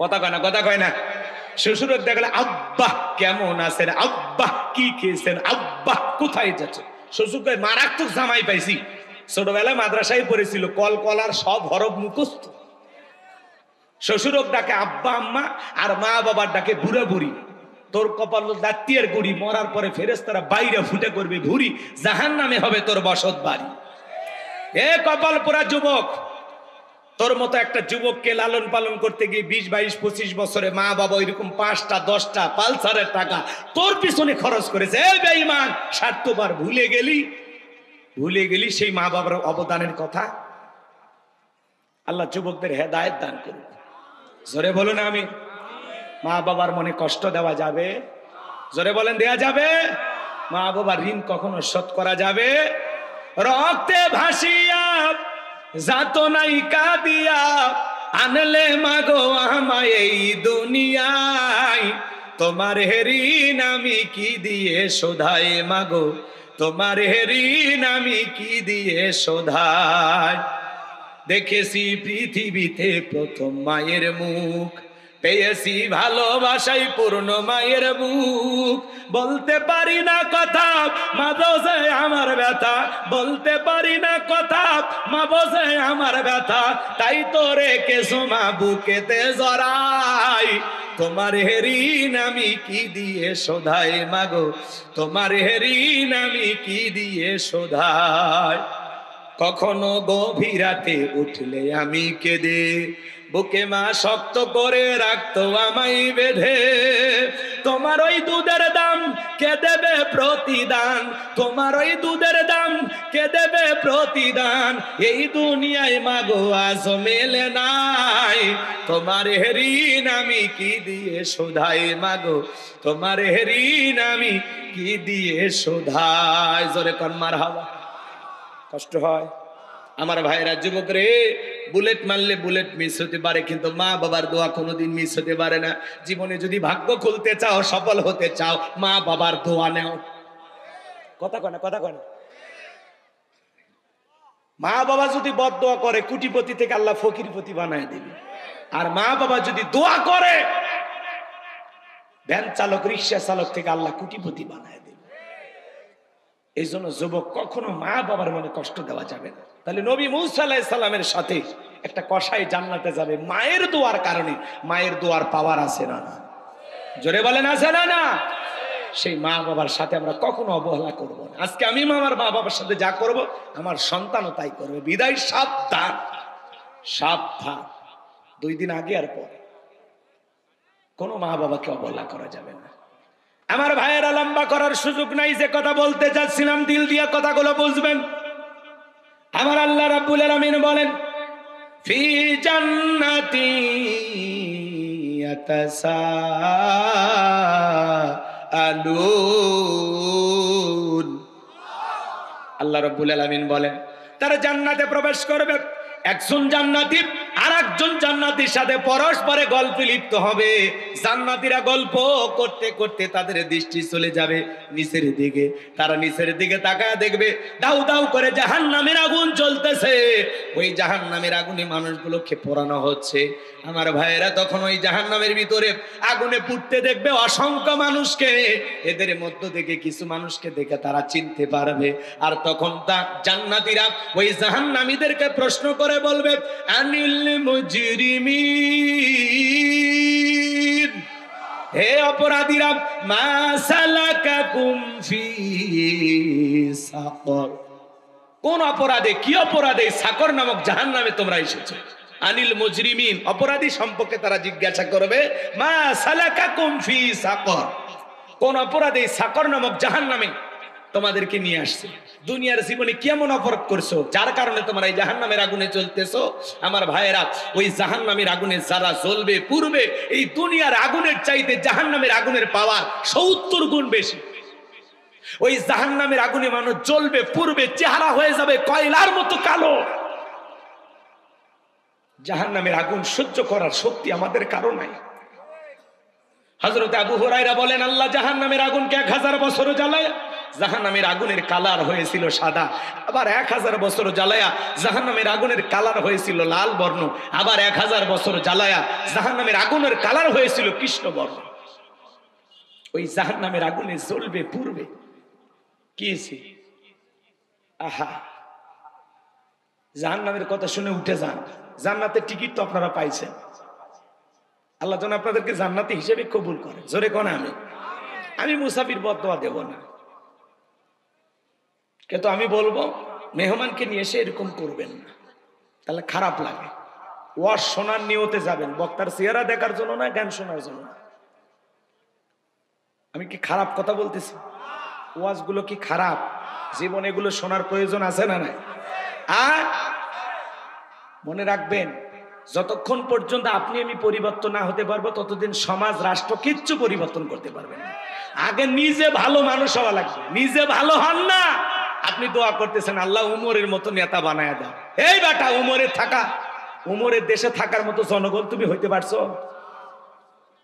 Speaker 1: কথা কয় না? কথা কয় না? শ্বশুরের দেখলে আব্বা কেমন আছেন, আব্বা কি খেয়েছেন, আব্বা কোথায় যাচ্ছে। শ্বশুর কয় মারাত্মক জামাই পাইছি, ছোটবেলায় মাদ্রাসায় পড়েছিল, কল কলার সব হরফ মুখস্থ। শ্বশুরক ডাকে আব্বা আম্মা, আর মা বাবার ডাকে বুড়া বুড়ি। তোর কপাল দাঁতিয়ার গুড়ি, মরার পরে ফেরেশতারা বাইরে ফুটে করবে ভুরি, জাহান্নামে হবে তোর বসত বাড়ি। এ কপাল পোড়া যুবক, তোর মতো একটা যুবককে লালন পালন করতে গিয়ে 20 22 25 বছরে মা বাবা এরকম 5টা 10টা পালসারের টাকা তোর পিছনে খরচ করেছে। এ বেঈমান, স্বার্থবার ভুলে গেলি সেই মা বাবার অবদানের কথা। আল্লাহ যুবকদের হেদায়েত দান করুন। জোরে বলুন আমি। মা বাবার মনে কষ্ট দেওয়া যাবে? জোরে বলেন দেয়া যাবে? মা বাবার ঋণ কখনো শোধ করা যাবে? রক্তে ভাসিয়া যাত নাই কাঁদিয়া আনলে মাগো আমায় এই দুনিয়ায়, তোমার ঋণ আমি কি দিয়ে শোধাই মাগো, তোমার ঋণ আমি কি দিয়ে শোধাই। দেখেছি পৃথিবীতে প্রথম মায়ের মুখ, পেয়েছি ভালোবাসাই পূর্ণ মায়ের বুক। বলতে পারি না কথা মা বোঝে আমার ব্যথা, বলতে পারি না কথা মা বোঝে আমার ব্যথা, তাই তো রেখেছো মা বুকেতে জড়াই, তোমার ঋণ আমি কি দিয়ে শোধাই মাগো, তোমার ঋণ আমি কি দিয়ে শোধাই। কখনো গভীর রাতে উঠলে আমি কেঁদে, বুকে মা শক্ত করে রাখতো আমায় বেঁধে, তোমার ওই দুধের দাম কে দেবে প্রতিদান, তোমার ওই দুধের দাম কে দেবে প্রতিদান, এই দুনিয়ায় মাগো আজ মেলে নাই, তোমার ঋণ আমি কি দিয়ে শোধাই মাগো, তোমার ঋণ আমি কি দিয়ে শোধাই। জোরে কর মারহাবা। কষ্ট হয় আমার ভাইরা, যুবক রে, বুলেট মারলে বুলেট মিস হতে পারে, কিন্তু মা বাবার দোয়া কোনোদিন মিস হতে পারে না। জীবনে যদি ভাগ্য খুলতে চাও, সফল হতে চাও, মা বাবার দোয়া নেও। কথা কয় না? কথা কয় না? মা বাবা যদি বদদোয়া করে কোটিপতি থেকে আল্লাহ ফকিরপতি বানায় দিবে, আর মা বাবা যদি দোয়া করে ভ্যান চালক রিক্সা চালক থেকে আল্লাহ কোটিপতি বানায় দিবে। এই জন্য যুবক কখনো মা বাবার মনে কষ্ট দেওয়া যাবে না। তাহলে নবী মূসা আলাইহিস সালামের সাথে একটা কসাই জান্নাতে যাবে মায়ের দোয়ার কারণে। মায়ের দোয়ার পাওয়ার আছে না? জোরে বলেন আছে না? সেই মা বাবার সাথে আমরা কখনো অবহেলা করব না। আজকে আমি আমার মা বাবার সাথে যা করব আমার সন্তানও তাই করবে। বিদায় সাবধান, সাবধান। 2 দিন আগে আর পরে কোনো মা বাবাকে অবহেলা করা যাবে না। আমার ভাইয়েরা, লম্বা করার সুযোগ নাই, যে কথা বলতে চাচ্ছিলাম দিল দিয়ে কথাগুলো বুঝবেন। আমার আল্লাহ রাব্বুল আলামিন বলেন ফি জান্নাতি ইয়াতাসাআলুন। আল্লাহ রাব্বুল আলামিন বলেন তারা জান্নাতে প্রবেশ করবে, একজন জান্নাতি আর একজন জান্নাতীর সাথে পরস্পরে গল্পে লিপ্ত হবে। জান্নাতীরা গল্প করতে করতে তাদের দৃষ্টি চলে যাবে নিচের দিকে। তারা নিচের দিকে তাকায় দেখবে দাউ দাউ করে জাহান্নামের আগুন জ্বলতেছে। ওই জাহান্নামের আগুনে মানুষগুলোকে পোড়ানো হচ্ছে। আমার ভাইয়েরা তখন ওই জাহান্নামের ভিতরে আগুনে পুড়তে দেখবে অসংখ্য মানুষকে। এদের মধ্য থেকে কিছু মানুষকে দেখে তারা চিনতে পারবে। আর তখন তা জান্নাতীরা ওই জাহান্নামীদেরকে প্রশ্ন করে বলবে আনিল মুজরিমিন, হে অপরাধীরা, মা সালাকাকুম ফি সাকর, কোন অপরাধে, কি অপরাধে সাকর নামক জাহান্নামে তোমরা এসেছো? আনিল মুজরিমিন, অপরাধী সম্পর্কে তারা জিজ্ঞাসা করবে মা সালাকাকুম ফি সাকর, কোন অপরাধে সাকর নামক জাহান্নামে তোমাদেরকে নিয়ে আসছে? দুনিয়ার জীবনে কেমন অপরাধ করছো যার কারণে তোমরা এই জাহান্নামের আগুনে জ্বলতেছো? আমার ভাইয়েরা, ওই জাহান্নামের আগুনে যারা জ্বলবে পূর্বে, এই দুনিয়ার আগুনের চাইতে জাহান্নামের আগুনের পাওয়ার 70 গুণ বেশি। ওই জাহান্নামের আগুনে মানুষ জ্বলবে পূর্বে, চেহারা হয়ে যাবে কয়লার মতো কালো। জাহান্নামের আগুন সহ্য করার শক্তি আমাদের কারো নাই। হযরত আবু হুরায়রা বলেন আল্লাহ জাহান্নামের আগুনকে 1000 বছর জ্বালায় জাহান্নামের আগুনের কালার হয়েছিল সাদা, আবার 1000 বছর জ্বালায়া জাহান্নামের আগুনের কালার হয়েছিল লাল বর্ণ, আবার 1000 বছর জ্বালায়া জাহান্নামের আগুনের কালার হয়েছিল কৃষ্ণ বর্ণ। ওই জাহান্নামের আগুনে জ্বলবে পূর্বে কি? আহা, জাহান্নামের কথা শুনে উঠে যান। জান্নাতের টিকিট তো আপনারা পাইছেন। আল্লাহ যেন আপনাদেরকে জান্নাতি হিসেবে কবুল করে। জোরে কোন আমি মুসাফির বদদোয়া দেব না, কিন্তু আমি বলবো মেহমানকে নিয়ে এসে এরকম করবেন না, তাহলে খারাপ লাগে। ওয়াজ শোনার নিয়তে যাবেন, বক্তার চেহারা দেখার জন্য না, জ্ঞান শোনার জন্য না। আমি কি খারাপ কথা বলতেছি? ওয়াজগুলো কি খারাপ? জীবনে এগুলো শোনার প্রয়োজন আছে না নাই? মনে রাখবেন, যতক্ষণ পর্যন্ত আপনি আমি পরিবর্তন না হতে পারবো ততদিন সমাজ রাষ্ট্র কিচ্ছু পরিবর্তন করতে পারবেন না। আগে নিজে ভালো মানুষ হওয়া লাগবে। নিজে ভালো হন না, আপনি দোয়া করতেছেন আল্লাহ উমরের মতো নেতা বানায় দাও। এই বেটা, উমরের দেশে থাকার মতো জনগণ তুমি হইতে পারছো?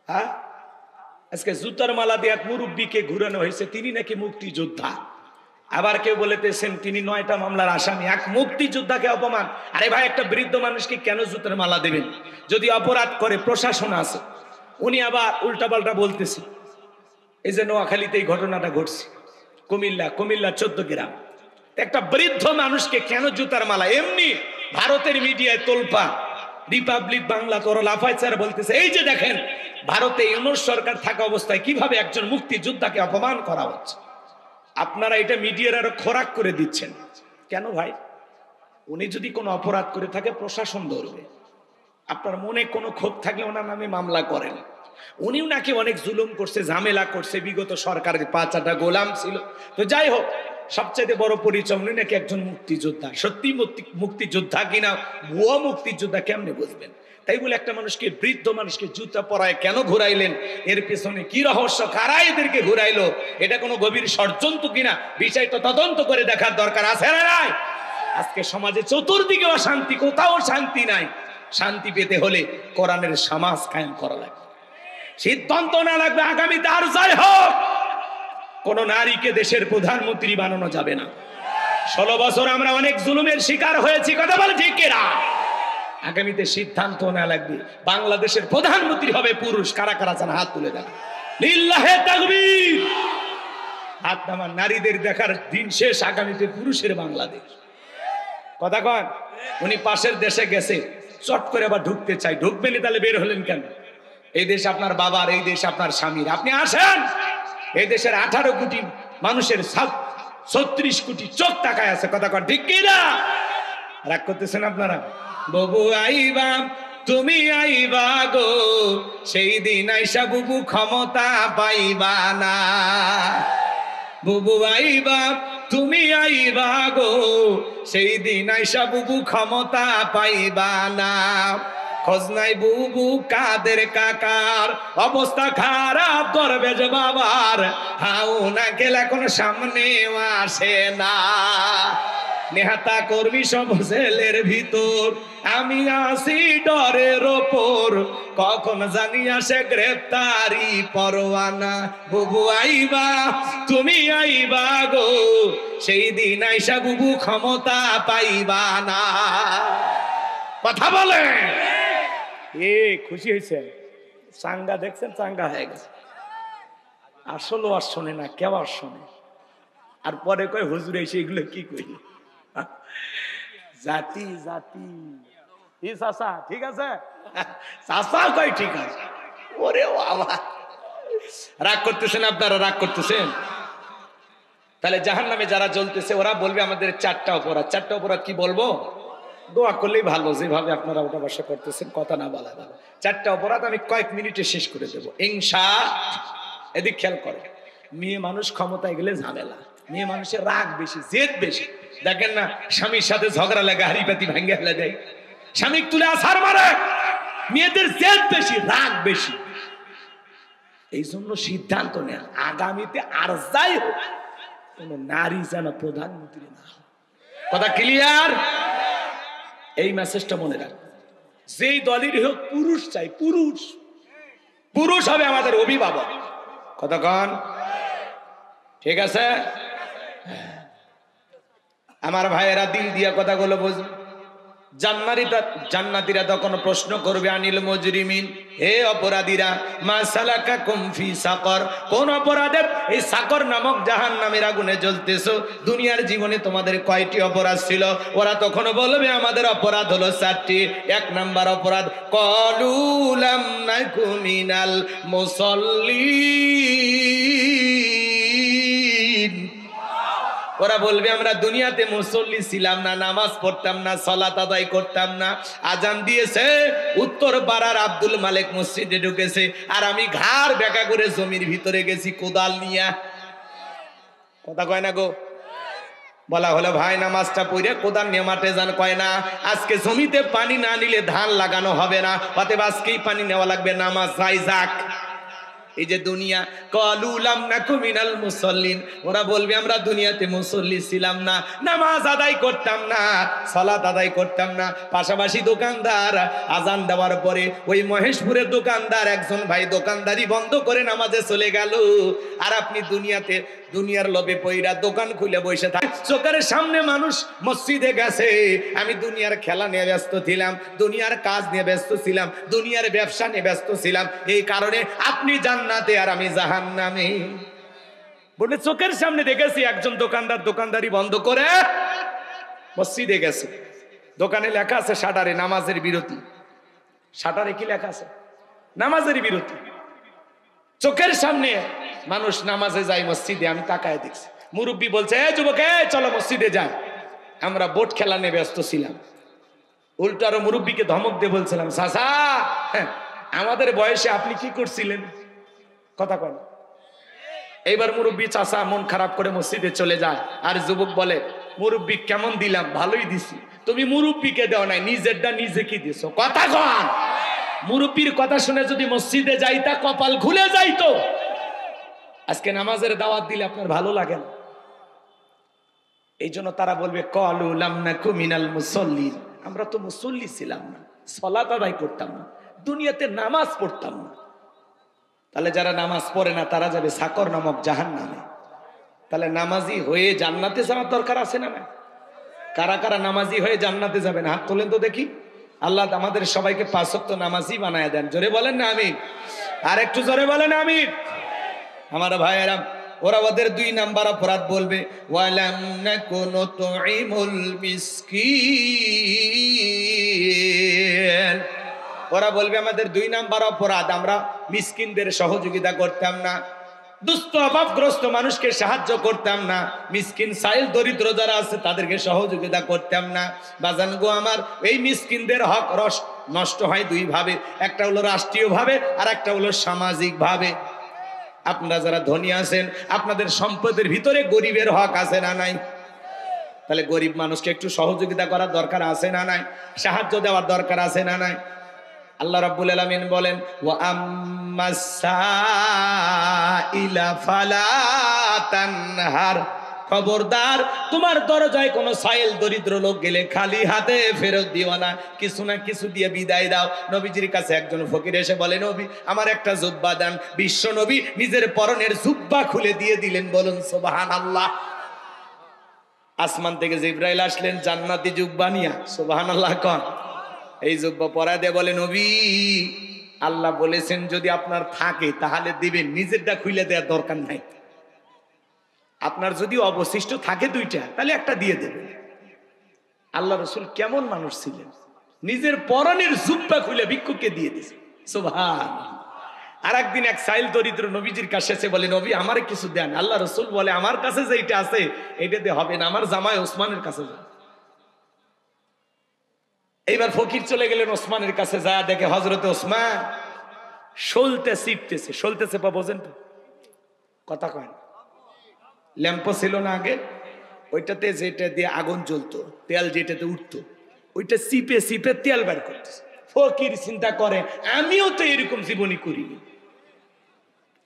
Speaker 1: হ্যাঁ, আজকে জুতার মালা দিয়ে এক মুরব্বীকে ঘুরানো হয়েছে, তিনি নাকি মুক্তিযোদ্ধা। আবার কেউ বলেতেছেন তিনি 9টা মামলার আসামি। এক মুক্তিযোদ্ধাকে অপমান। আরে ভাই, একটা বৃদ্ধ মানুষকে কেন জুতার মালা দেবেন? যদি অপরাধ করে প্রশাসন আছে। উনি আবার উল্টাপাল্টা বলতেছে। এই যে নোয়াখালীতে এই ঘটনাটা ঘটছে, কুমিল্লা 14 গ্রাম, একটা বৃদ্ধ মানুষকে কেন জুতার মালা? এমনি ভারতের মিডিয়ায় তোলপা, রিপাবলিক বাংলা তোরা লাফাইচার বলতেছে এই যে দেখেন ভারতে ইউনূস সরকার থাকা অবস্থায় কিভাবে একজন মুক্তিযোদ্ধাকে অপমান করা হচ্ছে। আপনারা এটা মিডিয়ার আরো খোরাক করে দিচ্ছেন কেন ভাই? উনি যদি কোনো অপরাধ করে থাকে প্রশাসন ধরবে। আপনার মনে কোনো ক্ষোভ থাকলে ওনার নামে মামলা করেন। উনিও নাকি অনেক জুলুম করছে, ঝামেলা করছে, বিগত সরকারের 5-8টা গোলাম ছিল। তো যাই হোক, সবচেয়ে বড় পরিচয় উনি নাকি একজন মুক্তিযোদ্ধা। সত্যি মুক্তিযোদ্ধা কিনা ভুয়া মুক্তিযোদ্ধা কেমনে বুঝবেন? তাই বলে একটা মানুষকে, বৃদ্ধ মানুষকে জুতা পরায় কেন ঘুরাইলেন? এর পেছনে কি রহস্য? কারা এদেরকে ঘুরাইলো? এটা কোনো গভীর ষড়যন্ত্র কিনা বিষয়টা তদন্ত করে দেখার দরকার আছে না নাই? আজকে সমাজে চতুর্দিকে অশান্তি, কোথাও শান্তি নাই। শান্তি পেতে হলে কোরআনের সমাজ কায়েম করা লাগবে। সিদ্ধান্ত না লাগবে আগামীতে আর যাই হোক কোন নারীকে দেশের প্রধানমন্ত্রী বানানো যাবে না। 16 বছর আমরা অনেক জুলুমের শিকার হয়েছি, কথা বলে ঠিক কিনা? আগামীতে সিদ্ধান্ত না লাগবে বাংলাদেশের প্রধানমন্ত্রী হবে পুরুষ। কারা কারা চান হাত তুলে দেন। লিল্লাহে তাকবীর। হাত নামান। নারীদের দেখার দিন শেষ, আগামীতে পুরুষের বাংলাদেশ। কথা কন। উনি পাশের দেশে গেছে, চট করে আবার ঢুকতে চাই। ঢুকবেন তাহলে বের হলেন কেন? এই দেশ আপনার বাবার, এই দেশ আপনার স্বামীর। আপনি আসেন। এই দেশের 18 কোটি মানুষের 36 কোটি চোখ তাকায় আছে। কথা কন ঠিক কিনা? রাগ করতেছেন আপনারা? বাবু আইবা, তুমি আইবা গো, সেই দিন আইসা বুবু ক্ষমতা পাইবা না। বুবু আইবা, তুমি আইবা গো, সেই দিন আইসা বুবু ক্ষমতা পাইবা না। খোঁজ নাই বুবু কাদের কাকার, অবস্থা খারাপ করবে যে বাবার, হাউ না গেলে এখন সামনে আসে না। নেহাতা করবি সব ছেলের ভিতর, আমি আসি ডরের ওপর, কখন জানি আসে গ্রেপ্তারি পরোয়ানা। বুবু আইবা তুমি আইবা গো, সেই দিন আইসা বুবু ক্ষমতা পাইবা না। কথা বলে এ খুশি হয়েছে? চাঙ্গা দেখছেন, চাঙ্গা হয়ে গেছে। আসলে আর শোনে না, কেউ আর শোনে। আর পরে কয় হুজুর এসে এগুলো কি করি, জাতি জাতি। চাচা ঠিক আছে, চাচা কয় ঠিক আছে। ওরে বাবা, রাগ করতেছেন আপনারা, রাগ করতেছেন। তাহলে জাহান্নামে যারা জ্বলতেছে ওরা বলবে আমাদের 4টা অপরাধ। 4টা অপরাধ কি বলবো? দোয়া করলেই ভালো, যেভাবে আপনারা ওটা বসা করতেছেন, কথা না বলা ভালো। 4টা অপরাধ আমি কয়েক মিনিটে শেষ করে দেবো ইনশাআল্লাহ। এদিক খেয়াল করে, মেয়ে মানুষ ক্ষমতায় গেলে ঝামেলা, মেয়ে মানুষের রাগ বেশি, জেদ বেশি। দেখেন না, স্বামীর সাথে ঝগড়া লাগে, হাড়ি পাতি ভাঙ্গে ফেলে দেয়, স্বামী তুলে আছাড় মারে। মেয়েদের জেদ বেশি, রাগ বেশি। এই জন্য সিদ্ধান্ত নেয় আগামীতে আর যাই হোক কোন নারী যেন প্রধানমন্ত্রী না হয়। কথা ক্লিয়ার? এই মেসেজটা মনে রাখ। যেই দলেরই হোক পুরুষ চাই, পুরুষ পুরুষ হবে আমাদের অভিভাবক। কথা কন ঠিক আছে? আমার ভাইয়েরা দিল দিয়া কথাগুলো বুঝুন। জান্নাতীরা তখন প্রশ্ন করবে আনিল মুজরিমিন, হে অপরাধীরা, মা সালাকাকুম ফি সাকর, কোন অপরাধে এই সাকর নামক জাহান্নামের আগুনে জ্বলতেছো? দুনিয়ার জীবনে তোমাদের কয়টি অপরাধ ছিল? ওরা তখন বলবে আমাদের অপরাধ হলো 4টি। 1 নাম্বার অপরাধ, ক্বালু লাম নাকু মিনাল মুসাল্লিন। ওরা বলবে আমরা দুনিয়াতে মুসল্লি ছিলাম না, নামাজ পড়তাম না, সালাত আদায় করতাম না। আজান দিয়েছে, উত্তর পাড়ার আব্দুল মালিক মসজিদে ঢুকেছে, আর আমি ঘাড় বেঁকা করে জমির ভিতরে গেছি কোদাল নিয়া। কথা কয় না গো? বলা হলো ভাই নামাজটা পড়ে কোদাল নিয়ে মাঠে যান, কয় না আজকে জমিতে পানি না নিলে ধান লাগানো হবে না, অতএব আজকেই পানি নেওয়া লাগবে, নামাজ যাই যাক। এই যে দুনিয়া, ক্বালু লাম নাকু মিনাল মুসাল্লিন, ওরা বলবে আমরা দুনিয়াতে মুসল্লি ছিলাম না, নামাজ আদায় করতাম না, সালাত আদায় করতাম না। পাশাপাশি দোকানদার আজান দেওয়ার পরে ওই মহেশপুরের দোকানদার একজন ভাই দোকানদারি বন্ধ করে নামাজে চলে গেল, আর আপনি দুনিয়াতে দুনিয়ার লোভে পইরা দোকান খুলে বসে থাক। চোখের সামনে মানুষ মসজিদে গেছে, আমি দুনিয়ার খেলা নিয়ে ব্যস্ত ছিলাম, দুনিয়ার কাজ নিয়ে ব্যস্ত ছিলাম, দুনিয়ার ব্যবসা নিয়ে ব্যস্ত ছিলাম, এই কারণে আপনি জান্নাতে আর আমি জাহান্নামে। বলে চোখের সামনে দেখেছি একজন দোকানদার দোকানদারি বন্ধ করে মসজিদে গেছে, দোকানে লেখা আছে শাটারে নামাজের বিরতি। শাটারে কি লেখা আছে? নামাজের বিরতি। চোখের সামনে মানুষ নামাজে যায় মসজিদে, আমি তাকায় দেখছি। মুরব্বী বলছে এ যুবক, চলো মসজিদে যাই। আমরা বোট খেলা নিয়ে ব্যস্ত ছিলাম। উল্টো আরো মুরব্বীকে ধমক দিয়ে বলছিলাম, চাচা আমাদের বয়সে আপনি কি করছিলেন? কথা কয় না। এইবার মুরব্বী চাচা মন খারাপ করে মসজিদে চলে যায়, আর যুবক বলে মুরব্বী কেমন দিলাম? ভালোই দিছি। তুমি মুরব্বীকে দেও নাই, নিজেরটা নিজে কি দিছো? কথা কন। মুরব্বীর কথা শুনে যদি মসজিদে যাইতা কপাল খুলে যাইতো। আজকে নামাজের দাওয়াত দিলে আপনার ভালো লাগে না, এই জন্য তারা বলবে ক্বালু লাম নাকু মিনাল মুসাল্লিন, আমরা তো মুসল্লি ছিলাম না, সালাত আদায় করতাম না, দুনিয়াতে নামাজ পড়তাম না। তাহলে যারা নামাজ পড়ে না তারা যাবে সাকর নামক জাহান্নামে। তাহলে নামাজি হয়ে জান্নাতে যাওয়ার দরকার আছে না? না? কারা কারা নামাজি হয়ে জান্নাতে যাবেন হাত তোলেন তো দেখি। আল্লাহ আমাদের সবাইকে 5 ওয়াক্ত নামাজি বানায় দেন। জোরে বলেন না আমিন। আর একটু জোরে বলেন আমিন। আমার ভাইয়েরা, ওরা ওদের 2 নাম্বার অপরাধ বলবে, ওয়ালাম নাকুনু তুইমুল মিসকিন। ওরা বলবে আমাদের 2 নাম্বার অপরাধ, আমরা মিসকিনদের সহযোগিতা করতাম না, দুস্থ অভাবগ্রস্ত মানুষকে সাহায্য করতাম না, মিসকিন সাইল দরিদ্র যারা আছে তাদেরকে সহযোগিতা করতাম না। বাজান গো আমার, এই মিসকিনদের হক নষ্ট হয় 2 ভাবে, একটা হলো রাষ্ট্রীয় ভাবে আর একটা হলো সামাজিক ভাবে। আপনারা যারা ধনী আছেন, আপনাদের সম্পদের ভিতরে গরিবের হক আছে না নাই? তাহলে গরিব মানুষকে একটু সহযোগিতা করার দরকার আছে না নাই? সাহায্য দেওয়ার দরকার আছে না নাই? আল্লাহ রাব্বুল আলামিন বলেন ওয়া আম্মাসাইলা ফালা তানহার, খবরদার তোমার দরজায় কোনো সাইল দরিদ্র লোক গেলে খালি হাতে ফেরত দিও না, কিছু না কিছু দিয়ে বিদায় দাও। নবীজির কাছে একজন ফকির এসে বলে নবী আমার একটা জুব্বা দেন। বিশ্ব নবী নিজের পরনের জুব্বা খুলে দিয়ে দিলেন, বলুন সুবহানাল্লাহ। আসমান থেকে জিবরাইল আসলেন জান্নাতি জুব্বা নিয়া, সুবহানাল্লাহ কোন। এই জুব্বা পরা দিয়ে বলে নবী আল্লাহ বলেছেন যদি আপনার থাকে তাহলে দিবেন, নিজেরটা খুলে দেওয়ার দরকার নাই। আপনার যদি অবশিষ্ট থাকে দুইটা তাহলে একটা দিয়ে দেবেন। আল্লাহ রাসূল কেমন মানুষ ছিলেন, নিজের পরনের জুব্বা খুলে ভিক্ষুককে দিয়ে দিয়েছে, সুবহানাল্লাহ। আর একদিন এক সাইল দরিদ্র নবীজির কাছে এসে বলে নবী আমারে কিছু দেন। আল্লাহ রাসূল বলে আমার কাছে যেটা আছে এটাতে হবে না, আমার জামাই ওসমানের কাছে যান। এইবার ফকির চলে গেলেন ওসমানের কাছে, যা দেখে হযরতে ওসমান সলতে চিপতেছে। সলতে চেপা বোঝেন তো, কথা কয় না। ল্যাম্পো ছিল না আগে, ওইটাতে যেটা দিয়ে আগুন জ্বলতো, তেল যেটাতে উঠতো, ওইটা চিপে চিপে তেল বের করতেছে। ফকির চিন্তা করে আমিও তো এরকম জীবনী করিনি,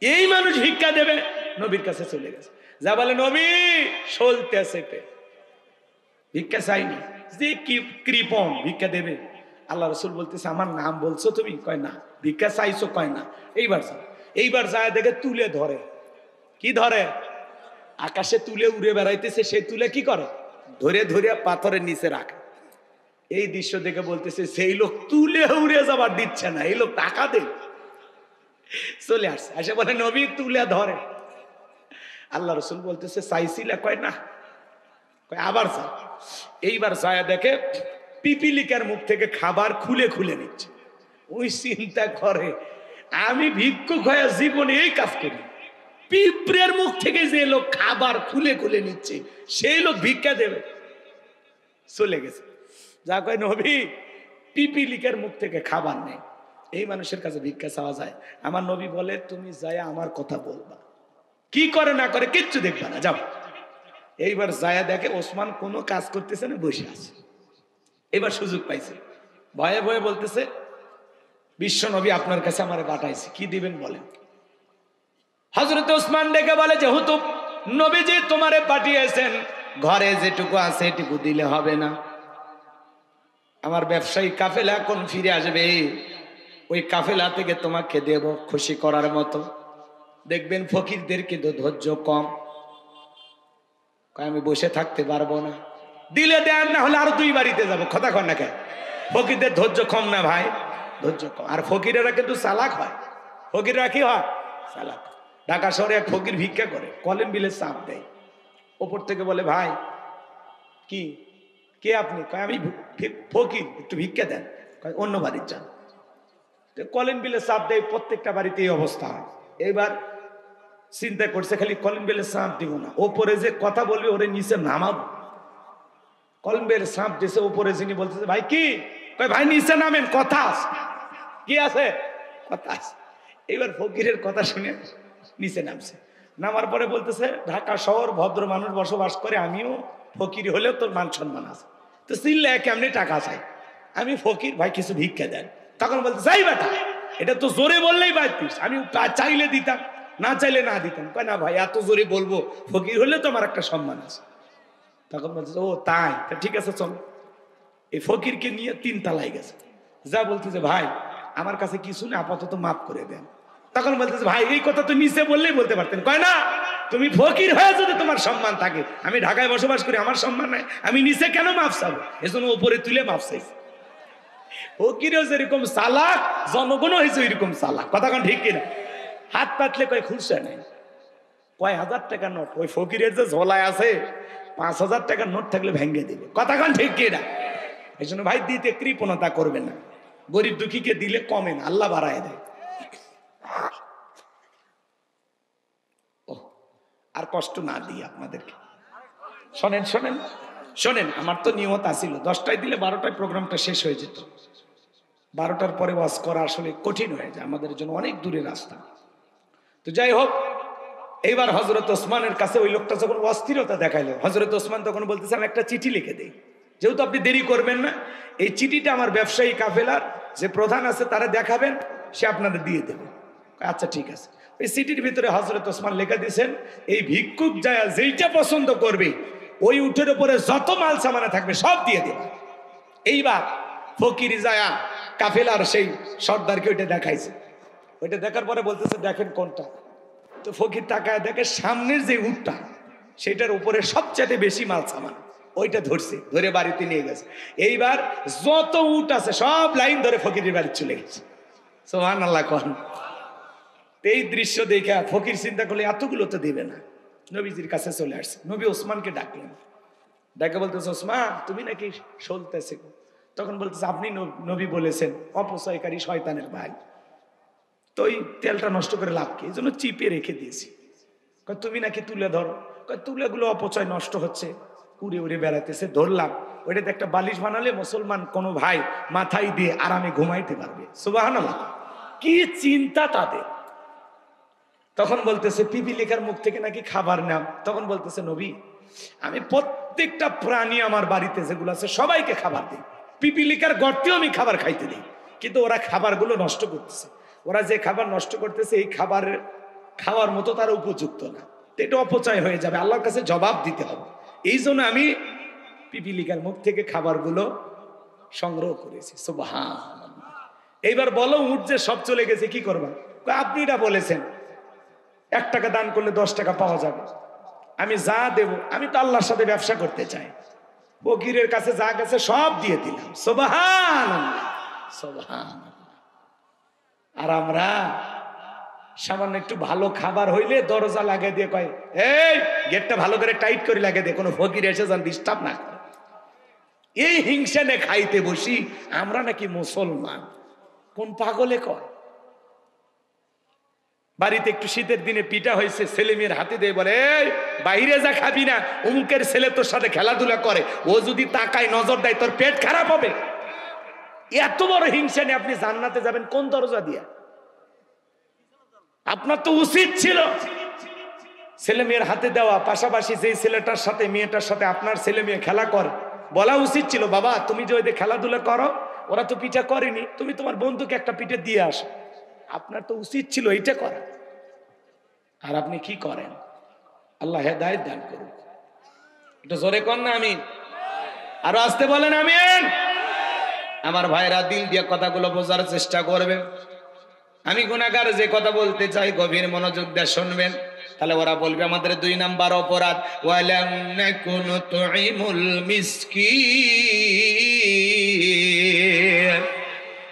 Speaker 1: এই মানুষ ভিক্ষা দেবে। নবীর কাছে চলে গেছে, যা বলে নবী সলতে চেপে ভিক্ষা চাইনি, যে কি কৃপণ ভিক্ষা দেবে। আল্লাহ রাসূল বলতেছে আমার নাম বলছো তুমি? কয় না। ভিক্ষা চাইছো? কয় না। এইবার যায় দেখে তুলে ধরে। কি ধরে? আকাশে তুলে উড়ে বেড়াইতেছে, সে তুলে কি করে ধরে ধরে পাথরের নিচে রাখে। এই দৃশ্য দেখে বলতেছে সেই লোক তুলে উড়ে যাবার দিচ্ছে না, এই লোক টাকা দে। চলে আসছে, আসে বলে নবী তুলে ধরে। আল্লাহ রাসূল বলতেছে চাইছিলা? কয় না। কয় আবার চাই। এইবার যায় দেখে পিপিলিকার মুখ থেকে খাবার খুলে খুলে নিচ্ছে। ওই চিন্তা করে আমি ভিক্ষুক হয়ে জীবনে এই কাজ করি, পিঁপড়ের মুখ থেকে যে লোক খাবার খুলে খুলে নিচ্ছে সেই লোক ভিক্ষা দেবে। চলে গেছে, যা কয় নবী পিপিলিকার মুখ থেকে খাবার নেই, এই মানুষের কাছে ভিক্ষা চাওয়া যায়? আমার নবী বলে তুমি যায় আমার কথা বলবা, কি করে না করে কিচ্ছু দেখবা না, যাও। এইবার যায় দেখে ওসমান কোনো কাজ করতেছে না, বসে আছে। এবার সুযোগ পাইছে, ভয়ে ভয়ে বলতেছে বিশ্ব নবী আপনার কাছে আমার পাঠাইছে, কি দিবেন বলেন। হযরত ওসমান ডেকে বলে যেহেতু নবীজি তোমারে পাঠিয়েছেন, ঘরে যেটুকু আছে এটুকু দিলে হবে না। আমার ব্যবসায়ী কাফেলা এখন ফিরে আসবে, ওই কাফেলা থেকে তোমাকে দেব খুশি করার মতো। দেখবেন ফকিরদের কিন্তু ধৈর্য কম, আমি বসে থাকতে পারবো না, দিলে দেন, না হলে আরো 2 বাড়িতে যাবো। কথা কন না কেন? ফকিরদের ধৈর্য কম না ভাই, ধৈর্য কম। আর ফকিরেরা কিন্তু চালাক হয়, ফকিররা কি হয় চালাক। ঢাকা শহরে এক ফকির ভিক্ষা করে, কলেন বিলে চাপ দেয়, ওপর থেকে বলে ভাই কি কে আপনি? কয় আমি ফকির, একটু ভিক্ষা দেন। কয় অন্য বাড়ির যান। কলেন বিলে চাপ দেয়, প্রত্যেকটা বাড়িতে এই অবস্থা হয়। এইবার চিন্তা করছে খালি কলেন বিলে চাপ দিব না, ওপরে যে কথা বলবে ওরে নিচে নামাবো। কলেন বিলে চাপ দিয়েছে, ওপরে যিনি বলতেছে ভাই কি? কয় ভাই নিচে নামেন, কথা আছে। কি আছে? কথা আছে। এইবার ফকিরের কথা শুনে নিচে নামছে, নামার পরে বলতেছে ঢাকা শহর ভদ্র মানুষ বসবাস করে, আমিও ফকির হলেও তোর মান সম্মান আছে, তো চিল্লা কেমনি টাকা চাই, আমি ফকির ভাই কিছু ভিক্ষা দেন। তখন বলতে চাই বেটা এটা তো জোরে বললেই পারতিস, আমি চাইলে দিতাম, না চাইলে না দিতাম। কয় না ভাই এত জোরে বলবো, ফকির হলে তো আমার একটা সম্মান আছে। তখন বলছে ও তাই, ঠিক আছে চল। এই ফকিরকে নিয়ে 3 তলায় গেছে, যা বলতেছে ভাই আমার কাছে কিছু না, আপাতত মাফ করে দেন। তখন বলতেছে ভাই এই কথা তো নিচে বললেই বলতে পারতেন। কয় না তুমি ফকির হয়ে যদি তোমার সম্মান থাকে, আমি ঢাকায় বসবাস করি আমার সম্মান নাই, আমি নিচে কেন মাফ চাবো? এজন্য উপরে তুলে মাফ চাইছি। ফকিরও যেরকম চালাক, জনগণও হয়েছে এরকম চালাক। কথা কোন ঠিক কিনা? হাত পাতলে কয় খুলছে নাই, কয় 1000 টাকার নোট ওই ফকিরের যে ঝোলায় আছে, 5000 টাকার নোট থাকলে ভেঙে দিবে। কথা কোন ঠিক কিনা? এই জন্য ভাই দিতে কৃপণতা করবে না, গরিব দুঃখীকে দিলে কমে না, আল্লাহ বাড়ায় দেয়। আর কষ্ট না দিই আপনাদেরকে, শোনেন শোনেন শোনেন, আমার তো নিয়ত আছিল 10টায় দিলে 12টায় প্রোগ্রামটা শেষ হয়ে যেত। 12টার পরে ওয়াজ করা আসলে কঠিন হয়ে যায়, আমাদের জন্য অনেক দূরের রাস্তা। তো যাই হোক, এইবার হযরত ওসমানের কাছে ওই লোকটা যখন অস্থিরতা দেখাইলো, হযরত ওসমান তখন বলতেছে আমি একটা চিঠি লিখে দেই, যেহেতু আপনি দেরি করবেন না, এই চিঠিটা আমার ব্যবসায়ী কাফেলার যে প্রধান আছে তারা দেখাবেন, সে আপনাদের দিয়ে দেবে। আচ্ছা ঠিক আছে। ওই সিটির ভিতরে হযরত ওসমান লেখা দিয়েছেন, এই ভিক্ষুক যায় যেইটা পছন্দ করবে ওই উটের উপরে যত মাল সামানা থাকবে সব দিয়ে দেবে। এইবার ফকির যায়া কাফেলার সেই সর্দারকে ওইটা দেখাইছে। ওইটা দেখার পরে বলতেছে দেখেন কোনটা। তো ফকির তাকায় দেখে সামনের যে উটটা সেটার উপরে সবচেয়ে বেশি মাল সামান, ওইটা ধরছে, ধরে বাড়িতে নিয়ে গেছে। এইবার যত উট আছে সব লাইন ধরে ফকিরের বাড়ি চলে গেছে। সুবহানাল্লাহ কোন। এই দৃশ্য দেখে ফকির চিন্তা করলে এতগুলো তো দেবে না, নবীজির কাছে চলে আসছে। নবী ওসমানকে ডাকলেন, ডাকে বলতেছে ওসমান তুমি নাকি সলতেছে। তখন বলতেছে আপনি নবী বলেছেন অপচয়কারী শয়তানের ভাই, তো ওই তেলটা নষ্ট করে লাভ কি, এই জন্য চিপে রেখে দিয়েছি। তুমি নাকি তুলে ধরো, তুলেগুলো অপচয় নষ্ট হচ্ছে, উড়ে উড়ে বেড়াতেছে, ধরলাম। ওইটাতে একটা বালিশ বানালে মুসলমান কোনো ভাই মাথায় দিয়ে আরামে ঘুমাইতে পারবে। সুবহানাল্লাহ, কি চিন্তা তাদের। তখন বলতেছে পিপিলিকার মুখ থেকে নাকি খাবার নাম। তখন বলতেছে নবী আমি প্রত্যেকটা প্রাণী আমার বাড়িতে যেগুলো আছে সবাইকে খাবার দিই, পিপিলিকার গর্তেও আমি খাবার খাইতে দিই, কিন্তু ওরা খাবারগুলো নষ্ট করতেছে। ওরা যে খাবার নষ্ট করতেছে এই খাবার খাওয়ার মতো তারা উপযুক্ত না, এটা অপচয় হয়ে যাবে, আল্লাহর কাছে জবাব দিতে হবে। এই জন্য আমি পিপিলিকার মুখ থেকে খাবারগুলো সংগ্রহ করেছি। সুবহানাল্লাহ। এইবার বলো উট যে সব চলে গেছে কি করবা? আপনি এটা বলেছেন 1 টাকা দান করলে 10 টাকা পাওয়া যাবে, আমি যা দেব, আমি তো আল্লাহর সাথে ব্যবসা করতে চাই। ফকিরের কাছে যা গেছে সব দিয়ে দিলাম। সুবহানাল্লাহ সুবহানাল্লাহ। আর আমরা সামান্য একটু ভালো খাবার হইলে দরজা লাগিয়ে দিয়ে কয় এই গেটটা ভালো করে টাইট করে লাগিয়ে দিয়ে কোনো ফকির এসে যেন ডিস্টার্ব না করে। এই হিংসা নে খাইতে বসি আমরা নাকি মুসলমান, কোন পাগলে কয়। বাড়িতে একটু শীতের দিনে পিঠা হয়েছে, ছেলে মেয়ের হাতে দিয়ে বলে এই বাইরে যা খাবি না, অমুকের ছেলে তোর সাথে খেলাধুলা করে, ও যদি তাকায় নজর দেয় তোর পেট খারাপ হবে। এত বড় হিংসা নিয়ে আপনি জান্নাতে যাবেন কোন দরজা দিয়ে? আপনার তো উচিত ছিল ছেলে মেয়ের হাতে দেওয়া, পাশাপাশি যে ছেলেটার সাথে মেয়েটার সাথে আপনার ছেলে মেয়ে খেলা করে বলা উচিত ছিল বাবা তুমি যে ওই খেলাধুলা করো, ওরা তো পিঠা করেনি, তুমি তোমার বন্ধুকে একটা পিঠে দিয়ে আসো। আপনার তো উচিত ছিল এইটা করা, আর আপনি কি করেন? আল্লাহ হেদায়েত দান করুন। একটু জোরে কর না আমিন, আরো আসতে বলেন আমিন। আমার ভাইরা দিল দিয়ে কথাগুলো বোঝার চেষ্টা করবেন। আমি গুনাহগার যে কথা বলতে চাই গভীর মনোযোগ দিয়ে শুনবেন, তাহলে ওরা বলবে আমাদের 2 নাম্বার অপরাধ ওয়ালাম নাকুনু তুইমুল মিসকিন।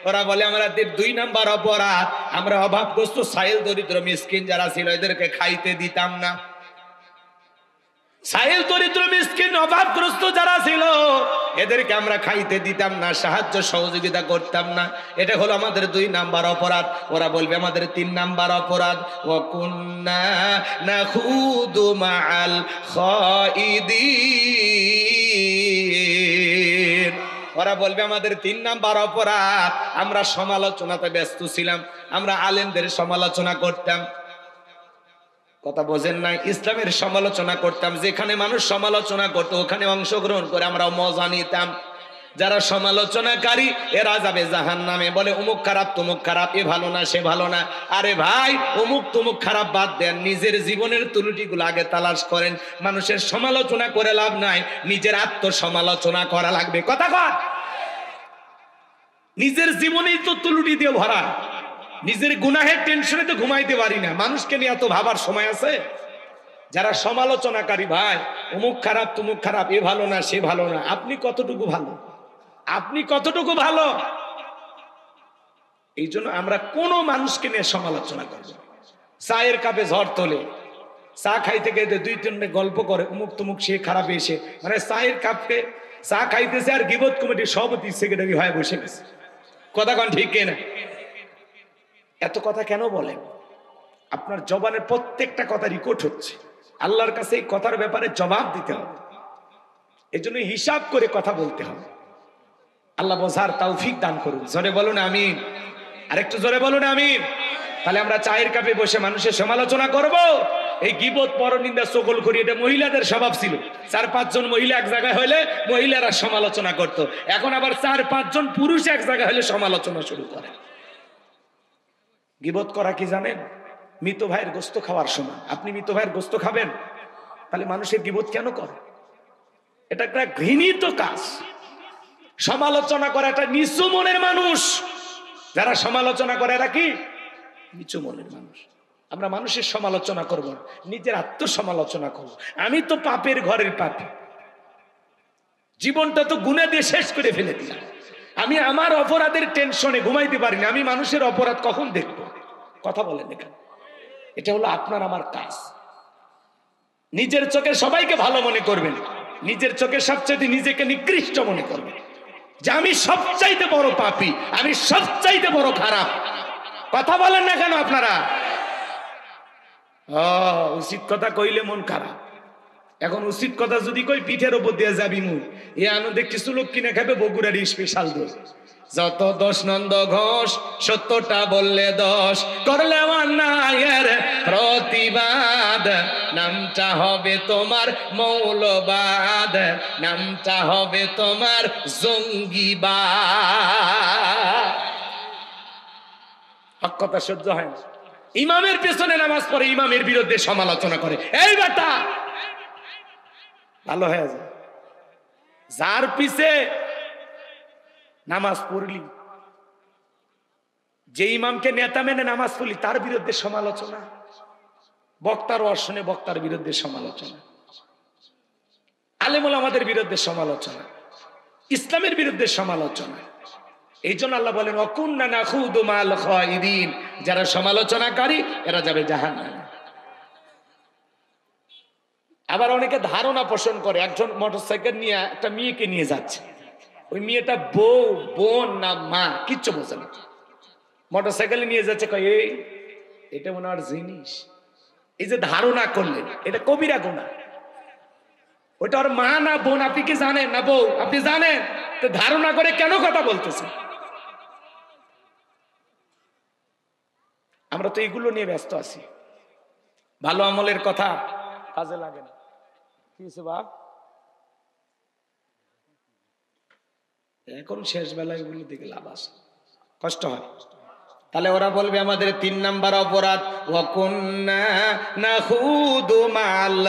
Speaker 1: ওরা বলে আমাদের 2 নাম্বার অপরাধ আমরা অভাবগ্রস্ত সাইল দরিদ্র মিসকিন যারা ছিল এদেরকে খাইতে দিতাম না। সাইল দরিদ্র মিসকিন অভাবগ্রস্ত যারা ছিল এদেরকে আমরা খাইতে দিতাম না, সাহায্য সহযোগিতা করতাম না। এটা হলো আমাদের 2 নাম্বার অপরাধ। ওরা বলবে আমাদের 3 নাম্বার অপরাধ ওয়া কুন্না নাখুদু মাআল খাইদিন। ওরা বলবে আমাদের 3 নাম্বার অপরাধ আমরা সমালোচনাতে ব্যস্ত ছিলাম, আমরা আলেমদের সমালোচনা করতাম। কথা বোঝেন না? ইসলামের সমালোচনা করতাম, যেখানে মানুষ সমালোচনা করতো ওখানে অংশগ্রহণ করে আমরা মজা নিতাম। যারা সমালোচনাকারী এরা যাবে জাহান্নামে, বলে অমুক খারাপ তমুক খারাপ, এ ভালো না সে ভালো না। আরে ভাই অমুক তমুক খারাপ বাদ দেন, নিজের জীবনের ত্রুটিগুলো আগে তালাশ করেন। মানুষের সমালোচনা করে লাভ নাই, নিজের আত্মসমালোচনা করা লাগবে। কথা কর, নিজের জীবনেই তো ত্রুটি দিয়ে ভরা, নিজের গুনাহের টেনশনে তো ঘুমাইতে পারি না, মানুষকে নিয়ে এত ভাবার সময় আছে? যারা সমালোচনাকারী ভাই অমুক খারাপ তমুক খারাপ, এ ভালো না সে ভালো না, আপনি কতটুকু ভালো? আপনি কতটুকু ভালো? এই জন্য আমরা কোনো মানুষকে নিয়ে সমালোচনা করব। চায়ের কাপে ঝড় তোলে, চা খাইতে খাইতে 2-3 গল্প করে অমুক তমুক সে খারাপ এসে, মানে চায়ের কাপে চা খাইতেছে আর গিবত কমিটির সভাপতি সেক্রেটারি হয়ে বসে গেছে। কথা কোন ঠিক কিনা? এত কথা কেন বলেন? আপনার জবানের প্রত্যেকটা কথা রেকর্ড হচ্ছে, আল্লাহর কাছে এই কথার ব্যাপারে জবাব দিতে হবে। এই জন্য হিসাব করে কথা বলতে হবে। আল্লাহ বোঝার তৌফিক দান করুন। জোরে বলুন আমিন, আরেকটু জোরে বলুন আমিন। তাহলে আমরা চায়ের কাপে বসে মানুষের সমালোচনা করব এই গীবত পরনিন্দা চগলখড়ি এটা মহিলাদের স্বভাব ছিল। 4-5 জন মহিলা এক জায়গায় হলে মহিলারা সমালোচনা করত। এখন আবার 4-5 জন পুরুষ এক জায়গায় হলে সমালোচনা শুরু করে। গীবত করা কি জানেন? মৃত ভাইয়ের গোস্ত খাওয়ার সময় আপনি মৃত ভাইয়ের গোস্ত খাবেন, তাহলে মানুষের গীবত কেন করে? এটা একটা ঘৃণিত কাজ। সমালোচনা করা একটা নিচু মনের মানুষ। যারা সমালোচনা করে এরা কি নিচু মনের মানুষ। আমরা মানুষের সমালোচনা করব না, নিজের আত্মসমালোচনা করব। আমি তো পাপের ঘরের পাপী, জীবনটা তো গুনাহ দিয়ে শেষ করে ফেলে দিলাম। আমি আমার অপরাধের টেনশনে ঘুমাইতে পারি না। আমি মানুষের অপরাধ কখন দেখব? কথা বলেন এখানে। এটা হলো আপনার আমার কাজ। নিজের চোখে সবাইকে ভালো মনে করবেন, নিজের চোখে সবচেয়ে নিজেকে নিকৃষ্ট মনে করবেন যে আমি সবচাইতে বড় পাপী, আমি সবচাইতে বড় খারাপ। কথা বলেন না কেন আপনারা? উচিত কথা কইলে মন খারাপ। এখন উচিত কথা যদি কই পিঠের উপর দিয়ে যাবি মুখ। এ আনন্দে কিছু লোক কিনে খাবে বগুড়ার স্পেশাল দোষ। যত দোষ নন্দ ঘোষ, সত্যটা বললে দোষ, করলে অন্যায়ের প্রতিবাদ, নামটা হবে তোমার মৌলবাদ, নামটা হবে তোমার জঙ্গিবাদ। হক কথা সহ্য হয় না। ইমামের পেছনে নামাজ পড়ে, ইমামের বিরুদ্ধে সমালোচনা করে। এই বেটা ভালো হয়ে যায়। যার পিছে নামাজ পড়লি, যে ইমামকে নেতা মেনে নামাজ পড়লি, তার বিরুদ্ধে সমালোচনা। বক্তার অর্শনে বক্তার বিরুদ্ধে সমালোচনা, আলেম ওলামাদের বিরুদ্ধে সমালোচনা, ইসলামের বিরুদ্ধে সমালোচনা। এই জন্য আল্লাহ বলেন ওয়াকুন্না নাখুদু মাল খায়িদিন, যারা সমালোচনাকারী এরা যাবে জাহান্নামে। আবার অনেকে ধারণা পোষণ করে, একজন মোটরসাইকেল নিয়ে একটা মেয়েকে নিয়ে যাচ্ছে, ওই মেয়েটা বউ, বোন না মা কিচ্ছু বোঝে না। মোটরসাইকেলে নিয়ে যাচ্ছে, কয় এই এটা মনে হয় জিনিস। এই যে ধারণা করলেন, এটা কবিরা গুনাহ। ওটা ওর মা না বোন আপনি কি জানেন? না বউ আপনি জানেন? তো ধারণা করে কেন কথা বলতেছেন? আমরা তো এগুলো নিয়ে ব্যস্ত আছি। ভালো আমলের কথা কাজে লাগে না। কি হয়েছে বাপ? এখন শেষ বেলায় এগুলো দিকে লাভ আছে, কষ্ট হয়। তাহলে ওরা বলবে আমাদের 3 নাম্বার অপরাধ ওয়াকুন্না নাখুদু মাল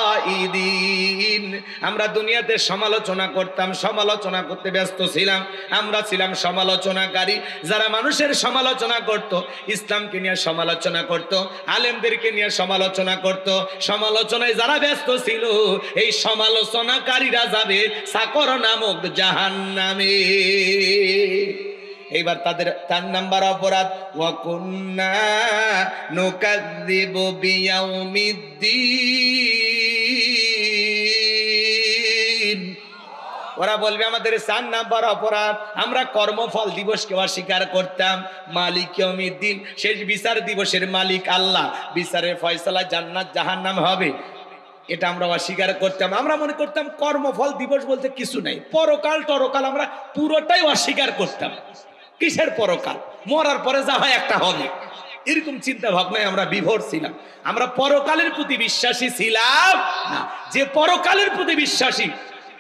Speaker 1: খায়িদিন। আমরা দুনিয়াতে সমালোচনা করতাম, সমালোচনা করতে ব্যস্ত ছিলাম। আমরা ছিলাম সমালোচনাকারী। যারা মানুষের সমালোচনা করত, ইসলামকে নিয়ে সমালোচনা করত, আলেমদেরকে নিয়ে সমালোচনা করত, সমালোচনায় যারা ব্যস্ত ছিল, এই সমালোচনাকারীরা যাবে সাকর নামক জাহান্নামে। এইবার তাদের 4 নাম্বার অপরাধ ওয়াকুন্না নুকাযযিবু বিয়াউমিদ্দিন। ওরা বলবে আমাদের 4 নাম্বার অপরাধ, আমরা কর্মফল দিবসকে অস্বীকার করতাম। মালিক ইয়াউমিদ্দিন, শেষ বিচার দিবসের মালিক আল্লাহ, বিচারের ফয়সালা জান্নাত জাহান্নাম হবে, এটা আমরা অস্বীকার করতাম। আমরা মনে করতাম কর্মফল দিবস বলতে কিছু নাই, পরকাল টরকাল আমরা পুরোটাই অস্বীকার করতাম। কিসের পরকাল? মরার পরে যা হয় একটা হবে, এরকম চিন্তা ভাবনায় আমরা বিভোর ছিলাম। আমরা পরকালের প্রতি বিশ্বাসী ছিলাম না। যে পরকালের প্রতি বিশ্বাসী,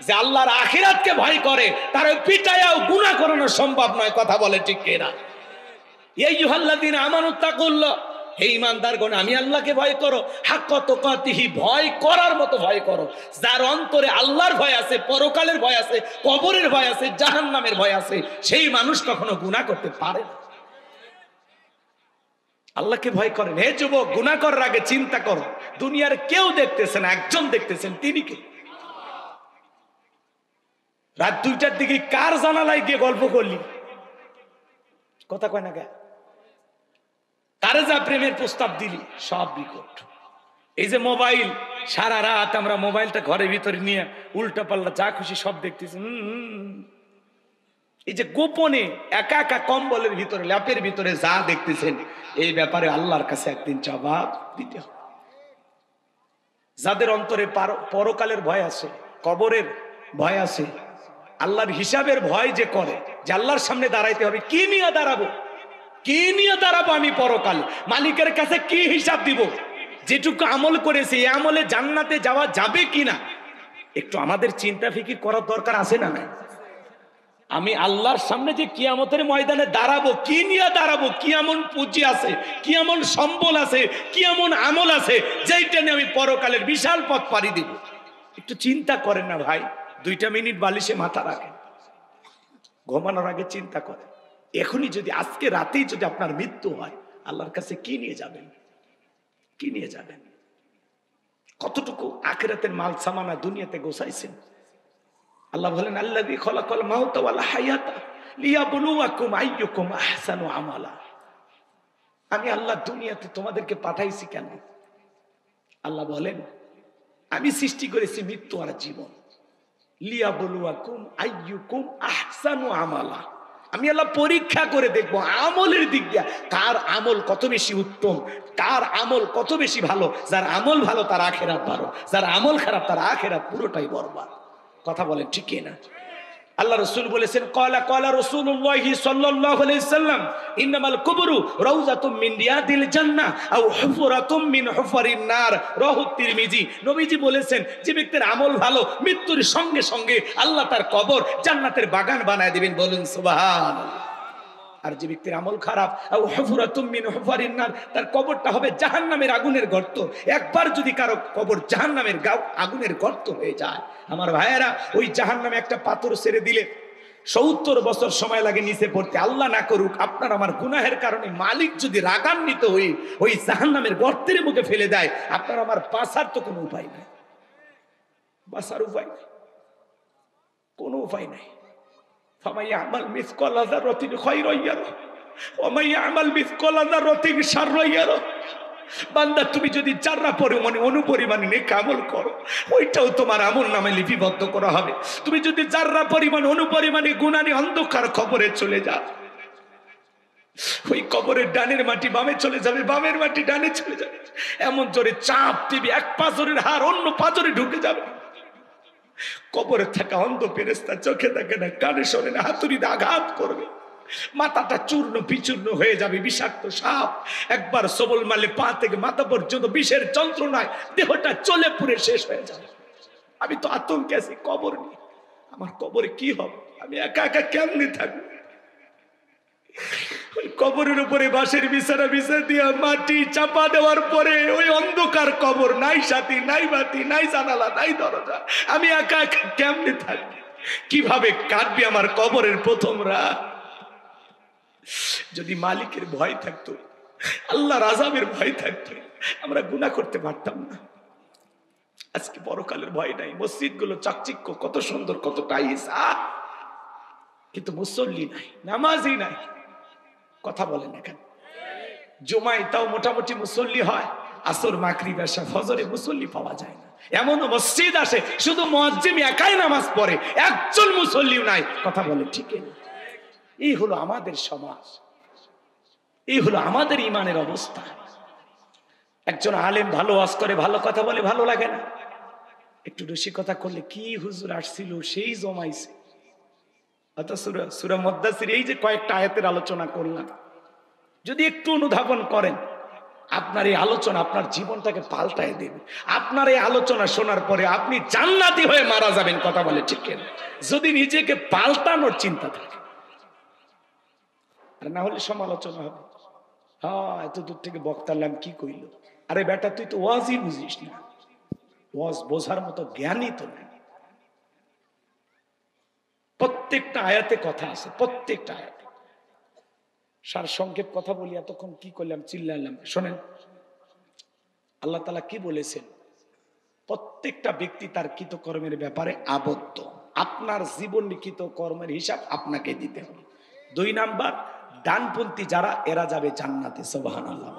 Speaker 1: যে আল্লাহর আখিরাতকে ভয় করে, তার পিটায়াও গুনাহ করানো সম্ভব নয়। কথা বলে ঠিক কিনা? ইয়া আইয়ুহাল্লাযীনা আমানু তাকুল্লাহ, হে ঈমানদারগণ আমি আল্লাহকে ভয় করো, হাক্কা তুকাতিহি, ভয় করার মতো ভয় করো। যার অন্তরে আল্লাহর ভয় আছে, পরকালের ভয় আছে, কবরের ভয় আছে, জাহান্নামের ভয় আছে, সেই মানুষ কখনো গুনাহ করতে পারে না। আল্লাহকে ভয় করেন। হে যুবক, গুনাহ করার আগে চিন্তা করো, দুনিয়ার কেউ দেখতেছেন, একজন দেখতেছেন, তিনি কে? রাত 2টার দিকে কার জানালায় গিয়ে গল্প করলি? কথা কয় না কে? কারে যা প্রেমের প্রস্তাব দিলি? সব বিকট। এই যে মোবাইল, সারা রাত আমরা মোবাইলটা ঘরের ভিতরে নিয়ে উল্টা পাল্টা যা খুশি সব দেখতেছি। এই যে গোপনে একা একা কম্বলের ভিতরে, ল্যাপের ভিতরে যা দেখতেছেন, এই ব্যাপারে আল্লাহর কাছে একদিন জবাব দিতে হবে। যাদের অন্তরে পরকালের ভয় আছে, কবরের ভয় আছে, আল্লাহর হিসাবের ভয় যে করে, যে আল্লাহর সামনে দাঁড়াইতে হবে, কি নিয়ে দাঁড়াবো, কি নিয়ে দাঁড়াবো আমি পরকালে? মালিকের কাছে কি হিসাব দিব? যেটুকু আমল করেছে এই আমলে জান্নাতে যাওয়া যাবে কিনা একটু আমাদের চিন্তা ফিকির করার দরকার আছে না নাই? আমি আল্লাহর সামনে যে কিয়ামতের ময়দানে দাঁড়াবো, কি নিয়ে দাঁড়াবো? কি এমন পুঁজি আছে, কি এমন সম্বল আছে, কি এমন আমল আছে যেইটা নিয়ে আমি পরকালের বিশাল পথ পাড়ি দিব? একটু চিন্তা করেন না ভাই। 2টা মিনিট বালিশে মাথা রাখেন, ঘুমানোর আগে চিন্তা করেন। এখনই যদি, আজকে রাতেই যদি আপনার মৃত্যু হয়, আল্লাহর কাছে কি নিয়ে যাবেন? কি নিয়ে যাবেন? কতটুকু আখিরাতের মাল সামানা দুনিয়াতে গোছাইছেন? আল্লাহ বলেন, আল্লাযী খালাকাল মাউতা ওয়াল হায়াতা লিয়াবলুয়াকুম আইয়ুকুম আহসানু আমালা। আমি আল্লাহ দুনিয়াতে তোমাদেরকে পাঠাইছি কেন? আল্লাহ বলেন, আমি সৃষ্টি করেছি মৃত্যু আর জীবন। লিয়াবলুয়াকুম আইয়ুকুম আহসানু আমালা। আমি আল্লাহ পরীক্ষা করে দেখবো আমলের দিক দিয়ে কার আমল কত বেশি উত্তম, কার আমল কত বেশি ভালো। যার আমল ভালো তার আখিরাত ভালো, যার আমল খারাপ তার আখিরাত পুরোটাই বরবাদ। কথা বলেন ঠিক না? আল্লাহ রাসূল বলেছেন, ক্বালা রাসূলুল্লাহ সাল্লাল্লাহু আলাইহি সাল্লাম, ইন্নামাল কুবরু রাউযাতুম মিন রিয়াদিল জান্নাহ আও হুফরাতুম মিন হুফারিন নার। রাহু তিরমিজি। নবীজি বলেছেন, যে ব্যক্তির আমল ভালো, মৃত্যুর সঙ্গে সঙ্গে আল্লাহ তার কবর জান্নাতের বাগান বানায় দিবেন। বলুন সুবহানাল্লাহ। আর যে ব্যক্তির আমল খারাপ, আও হুফরাতুম মিন হুফারিন নার, তার কবরটা হবে জাহান্নামের আগুনের গর্ত। একবার যদি কারো কবর জাহান্নামের আগুনের গর্ত হয়ে যায়, আমার ভাইয়েরা, ওই জাহান্নামে একটা পাথর ছেড়ে দিলে 70 বছর সময় লাগে নিচে পড়তে। আল্লাহ না করুক আপনার আমার গুনাহের কারণে মালিক যদি রাগান্বিত হয়ে ওই জাহান্নামের গর্তের মুখে ফেলে দেয়, আপনার আমার বাঁচার তো কোনো উপায় নাই। বাঁচার উপায় নাই, কোনো উপায় নাই। ফামান ইয়ামাল মিসকালা যাররাতিন খায়রান ইয়ারা ওয়া মান ইয়ামাল মিসকালা যাররাতিন শাররান ইয়ারা। বান্দা, তুমি যদি যারা পরিমাণে অনুপরিমাণে নেক আমল করো, ওইটাও তোমার আমল নামে লিপিবদ্ধ করা হবে। তুমি যদি যারা পরিমাণ অনুপরিমাণে গুনাহ নিয়ে অন্ধকার কবরে চলে যাও, ওই কবরের ডানের মাটি বামে চলে যাবে, বামের মাটি ডানে চলে যাবে। এমন জোরে চাপ দিবি, এক পাঁজরের হাড় অন্য পাঁজরে ঢুকে যাবে। কবরে থাকা অন্ধ ফেরেশতা চোখে দেখে না, কানে শোনে না, হাতুড়িতে আঘাত করবে, মাথাটা চূর্ণ বিচূর্ণ হয়ে যাবে। বিষাক্ত সাপ একবার সবল মারলে পা থেকে মাথা পর্যন্ত বিষের যন্ত্রণায় দেহটা চলে পুড়ে শেষ হয়ে যাবে। আমি তো আতঙ্কে আছি কবর নিয়ে। আমার কবরে কি হবে? আমি একা একা কেমনে থাকবো? ওই কবরের উপরে বাঁশের বিছানা বিছা দিয়া মাটি চাপা দেওয়ার পরে ওই অন্ধকার কবর, নাই সাথী, নাই বাতি, নাই জানালা, নাই দরজা। আমি একা একা কেমনে থাকবো? কিভাবে কাটবে আমার কবরের প্রথম রাত? যদি মালিকের ভয় থাকতো, আল্লাহর আযাবের ভয় থাকতো, আমরা গুনাহ করতে পারতাম না। আজকে পরকালের ভয় নাই। মসজিদ গুলো চাকচিক্য, কত সুন্দর, কত টাইলস, কিন্তু মুসল্লি নাই, নামাজই নাই। কথা বলেন না কেন? জুমায় তাও মোটামুটি মুসল্লি হয়, আসর মাগরিব এশা ফজরে মুসল্লি পাওয়া যায় না। এমনও মসজিদ আসে শুধু মুয়াজ্জিম একাই নামাজ পড়ে, একজন মুসল্লিও নাই। কথা বলে ঠিক না? এই হলো আমাদের সমাজ, এই হলো আমাদের ইমানের অবস্থা। একজন আলেম ভালো ওয়াজ করে, ভালো কথা বলে, ভালো লাগে না? একটু রসিকতা করলে কি হুজুর আসছিল সেই জমাইছে। অথচ সূরা মুদ্দাসির এই যে কয়েকটা আয়াতের আলোচনা করলাম, যদি একটু অনুধাবন করেন, আপনার এই আলোচনা আপনার জীবনটাকে পাল্টায় দেবে। আপনার এই আলোচনা শোনার পরে আপনি জান্নাতি হয়ে মারা যাবেন। কথা বলে ঠিক না? যদি নিজেকে পাল্টানোর চিন্তা থাকে, আর না হলে সমালোচনা হবে। হ্যাঁ, এত দূর থেকে বক্তালাম কি কইল? আরে বেটা, তুই তো ওয়াজই বুঝিস না, ওয়াজ বোঝার মতো জ্ঞানই তো নাই। প্রত্যেকটা আয়াতে কথা আছে, প্রত্যেকটা আয়াতে। সার সংক্ষেপ কথা বলি, এতক্ষণ কি করলাম, চিল্লালাম। শোনেন, আল্লাহ তাআলা কি বলেছেন? প্রত্যেকটা ব্যক্তি তার কৃতকর্মের ব্যাপারে আবদ্ধ। আপনার জীবন লিখিত কর্মের হিসাব আপনাকে দিতে হবে। 2 নাম্বার, ডানপন্থী যারা, এরা যাবে জান্নাতে। সুবহানাল্লাহ।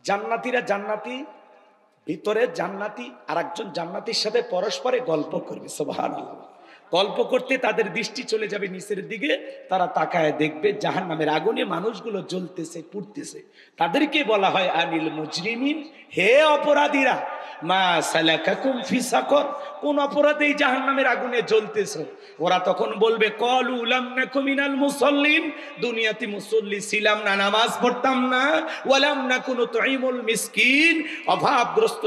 Speaker 1: জান্নাতীরা জান্নাতি, ভিতরে জান্নাতি আর একজন জান্নাতির সাথে পরস্পরে গল্প করবে। সুবহানাল্লাহ। গল্প করতে তাদের দৃষ্টি চলে যাবে নিচের দিকে, তারা তাকায় দেখবে জাহান্নামের আগুনে মানুষগুলো জ্বলতেছে, পুড়তেছে। তাদেরকে বলা হয় আনিল মুজরিমিন, হে অপরাধীরা, মা সালাকাকুম ফি সাকর, কোন অপরাধেই জাহান্নামের আগুনে জ্বলতেছো? ওরা তখন বলবে কলু লাম নাকু মিনাল মুসাল্লিন, দুনিয়াতে মুসল্লি ছিলাম না, নামাজ পড়তাম না, ওয়ালাম নাকু নুতঈমুল মিসকিন, অভাবগ্রস্ত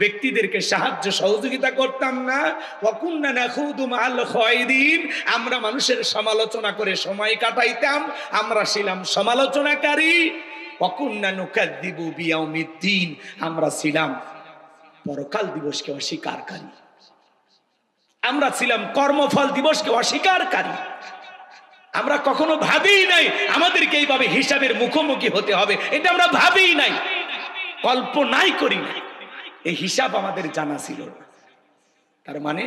Speaker 1: ব্যক্তিদেরকে সাহায্য সহযোগিতা করতাম না, ওয়া কুননা নাখুদু মাআল খায়দিন, আমরা মানুষের সমালোচনা করে সময় কাটাইতাম, আমরা ছিলাম সমালোচনাকারী, ওয়া কুননা নুকাযযিবু বিয়াউমিদ্দিন, আমরা ছিলাম পরকাল দিবসকে অস্বীকারী, আমরা ছিলাম কর্মফল দিবসকে অস্বীকারী। আমরা কখনো ভাবিই নাই আমাদেরকে এইভাবে হিসাবের মুখোমুখি হতে হবে, এটা আমরা ভাবিই নাই, কল্পনাই করি না, এই হিসাব আমাদের জানা ছিল না। তার মানে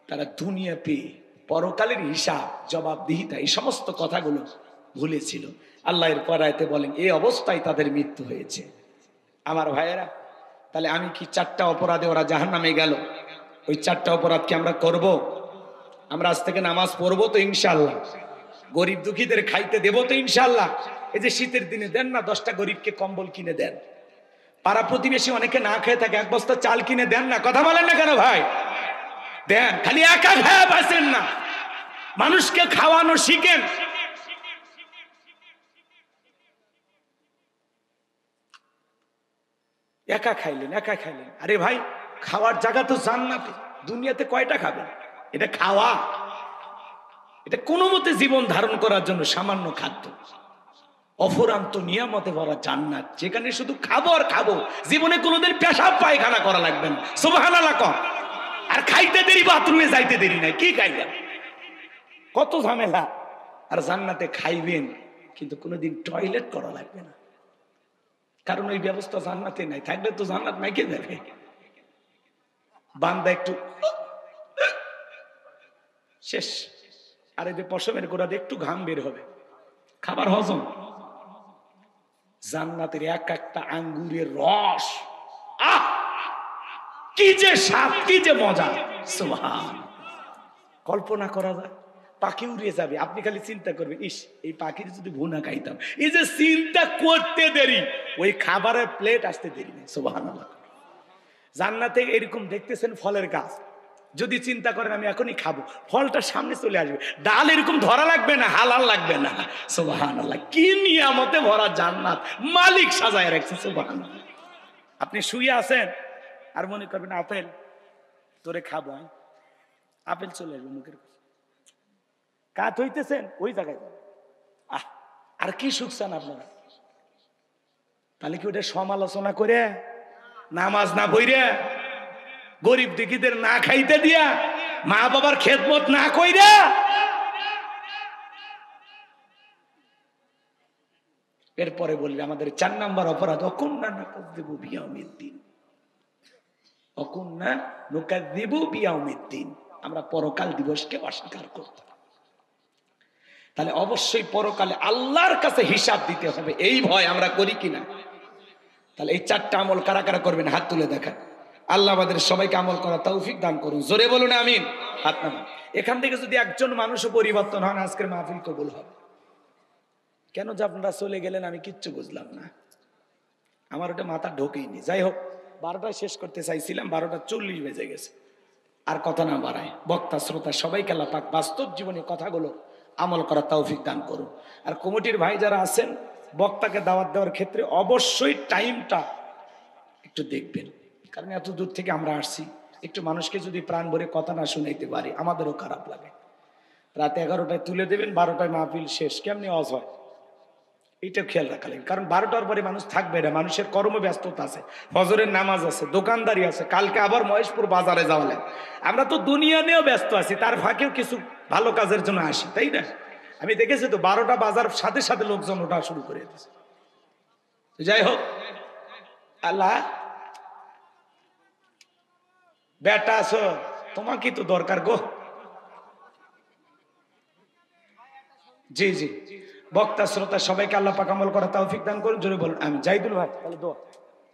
Speaker 1: তারা দুনিয়া পেয়ে পরকালের হিসাব জবাবদিহিতা এই সমস্ত কথাগুলো ভুলেছিল। আল্লাহ এর পরায়তে বলেন এই অবস্থায় তাদের মৃত্যু হয়েছে। আমার ভাইয়েরা, তাহলে আমি কি 4টা অপরাধে ওরা জাহান্নামে গেল, ওই 4টা অপরাধ কি আমরা করব? আমরা আজ থেকে নামাজ পড়বো তো ইনশাআল্লাহ, গরিব দুঃখীদের খাইতে দেব তো ইনশাআল্লাহ, এই যে শীতের দিনে দেন না 10টা গরিবকে কম্বল কিনে দেন, পাড়া প্রতিবেশী অনেকে না খেয়ে থাকে 1 বস্তা চাল কিনে দেন না, কথা বলেন না কেন ভাই? দেন, খালি একা খেয়ে বাঁচেন না, মানুষকে খাওয়ানো শিখেন। একা খাইলেন, আরে ভাই খাওয়ার জায়গা তো জান্নাতে, দুনিয়াতে কয়টা খাবেন? এটা খাওয়া, এটা কোনো মতে জীবন ধারণ করার জন্য সামান্য খাদ্য, অফুরান্ত নিয়ামতে ভরা জান্নাত, যেখানে শুধু খাবো আর খাবো, জীবনে কোনোদিন পেশাব পায়খানা করা লাগবে না, সুবহানাল্লাহ কর। আর খাইতে দেরি, বাথরুমে যাইতে দেরি নাই, কি খাইলাম, কত ঝামেলা। আর জান্নাতে খাইবেন কিন্তু কোনোদিন টয়লেট করা লাগবে না, কারণ ওই ব্যবস্থা জান্নাতে নাই, থাকলে তো জান্নাত নাই কে যাবে। বান্দা একটু শেষ, আর এই যে পশমের গোড়াতে একটু ঘাম বের হবে, খাবার হজম। জান্নাতের এক একটা আঙ্গুরের রস, আহ কি যে স্বাদ, কি যে মজা, সুবহান, কল্পনা করা যায়। পাখি উড়িয়ে যাবে, আপনি খালি চিন্তা করবেন, ইস এই পাখির যদি ভুনা খাইতাম। এই যে চিন্তা করতে দেরি, ওই খাবারের প্লেট আসতে দেরি নেই, সুবহানাল্লাহ। জান্নাতে এরকম দেখতেছেন ফলের গাছ, যদি চিন্তা করেন আমি এখনই খাবো, ফলটা সামনে চলে আসবে, ডাল এরকম ধরা লাগবে না, হালাল লাগবে না, সুবহানাল্লাহ। কি নিয়ামতে ভরা জান্নাত, মালিক সাজায় রাখছে, সুবহানাল্লাহ। আপনি শুয়ে আছেন আর মনে করবেন আপেল তোরে খাবো, আপেল চলে আসবে মুখের কাছে, কাত হইতেছেন ওই জায়গায় আহ আর কি সুখ চান আপনারা? তাহলে কি ওটা সমালোচনা করে, নামাজ না পইরা, গরিব দুঃখীদের না খাইতে দিয়া, মা বাবার খেদমত না কইরা, এরপরে বললে আমাদের 4 নাম্বার অপরাধ, অকুন্না নাকাযযিবু বিয়াউমিদ্দিন, অকুন্না নুকাযযিবু বিয়াউমিদ্দিন, আমরা পরকাল দিবসকে অস্বীকার করতাম। তাহলে অবশ্যই পরকালে আল্লাহর কাছে হিসাব দিতে হবে, এই ভয় আমরা করি কিনা? তাহলে এই 4টা আমল কারা কারা করবেন হাত তুলে দেখান। আল্লাহ আমাদের সবাইকে আমল করা তৌফিক দান করুন, জোরে বলুন আমিন। হাত নামান। এখান থেকে যদি একজন মানুষও পরিবর্তন হন, আজকের মাহফিল কবুল হবে। কেন যে আপনারা চলে গেলেন আমি কিচ্ছু বুঝলাম না, আমার ওটা মাথা ঢোকেইনি। যাই হোক, 12টায় শেষ করতে চাইছিলাম, 12:40 বেজে গেছে। আর কথা না বাড়ায়, বক্তা শ্রোতা সবাইকে আল্লাহ পাক বাস্তব জীবনে কথাগুলো আমল করা তৌফিক দান করুন। আর কমিটির ভাই যারা আছেন, বক্তাকে দাওয়াত দেওয়ার ক্ষেত্রে অবশ্যই টাইমটা একটু দেখবেন, কারণ এত দূর থেকে আমরা আসছি, একটু মানুষকে যদি প্রাণ ভরে কথা না শুনাইতে পারি আমাদেরও খারাপ লাগে। রাতে 11টায় তুলে দেবেন, 12টায় মাহফিল শেষ, কেমনি আওয়াজ হয় এটা খেয়াল রাখা লাগবে। কারণ 12টার পরে মানুষ থাকবে না, মানুষের কর্মব্যস্ততা আছে, ফজরের নামাজ আছে, দোকানদারি আছে, কালকে আবার মহেশপুর বাজারে যাওয়া লাগে। আমরা তো দুনিয়া নিয়েও ব্যস্ত আছি, তার ফাঁকেও কিছু ভালো কাজের জন্য আসি, তাই না? আমি দেখেছি তো 12টা বাজার সাথে সাথে লোকজন ওঠা শুরু করে দিয়েছে। যাই হোক, আল্লাহ বেটা আছো, তোমাকে তো দরকার গো। জি জি, বক্তা শ্রোতা সবাইকে আল্লাহ পাক আমল করা তৌফিক দান করুন, জোরে বলুন আমি। জাহিদুল ভাই তাহলে দোয়া।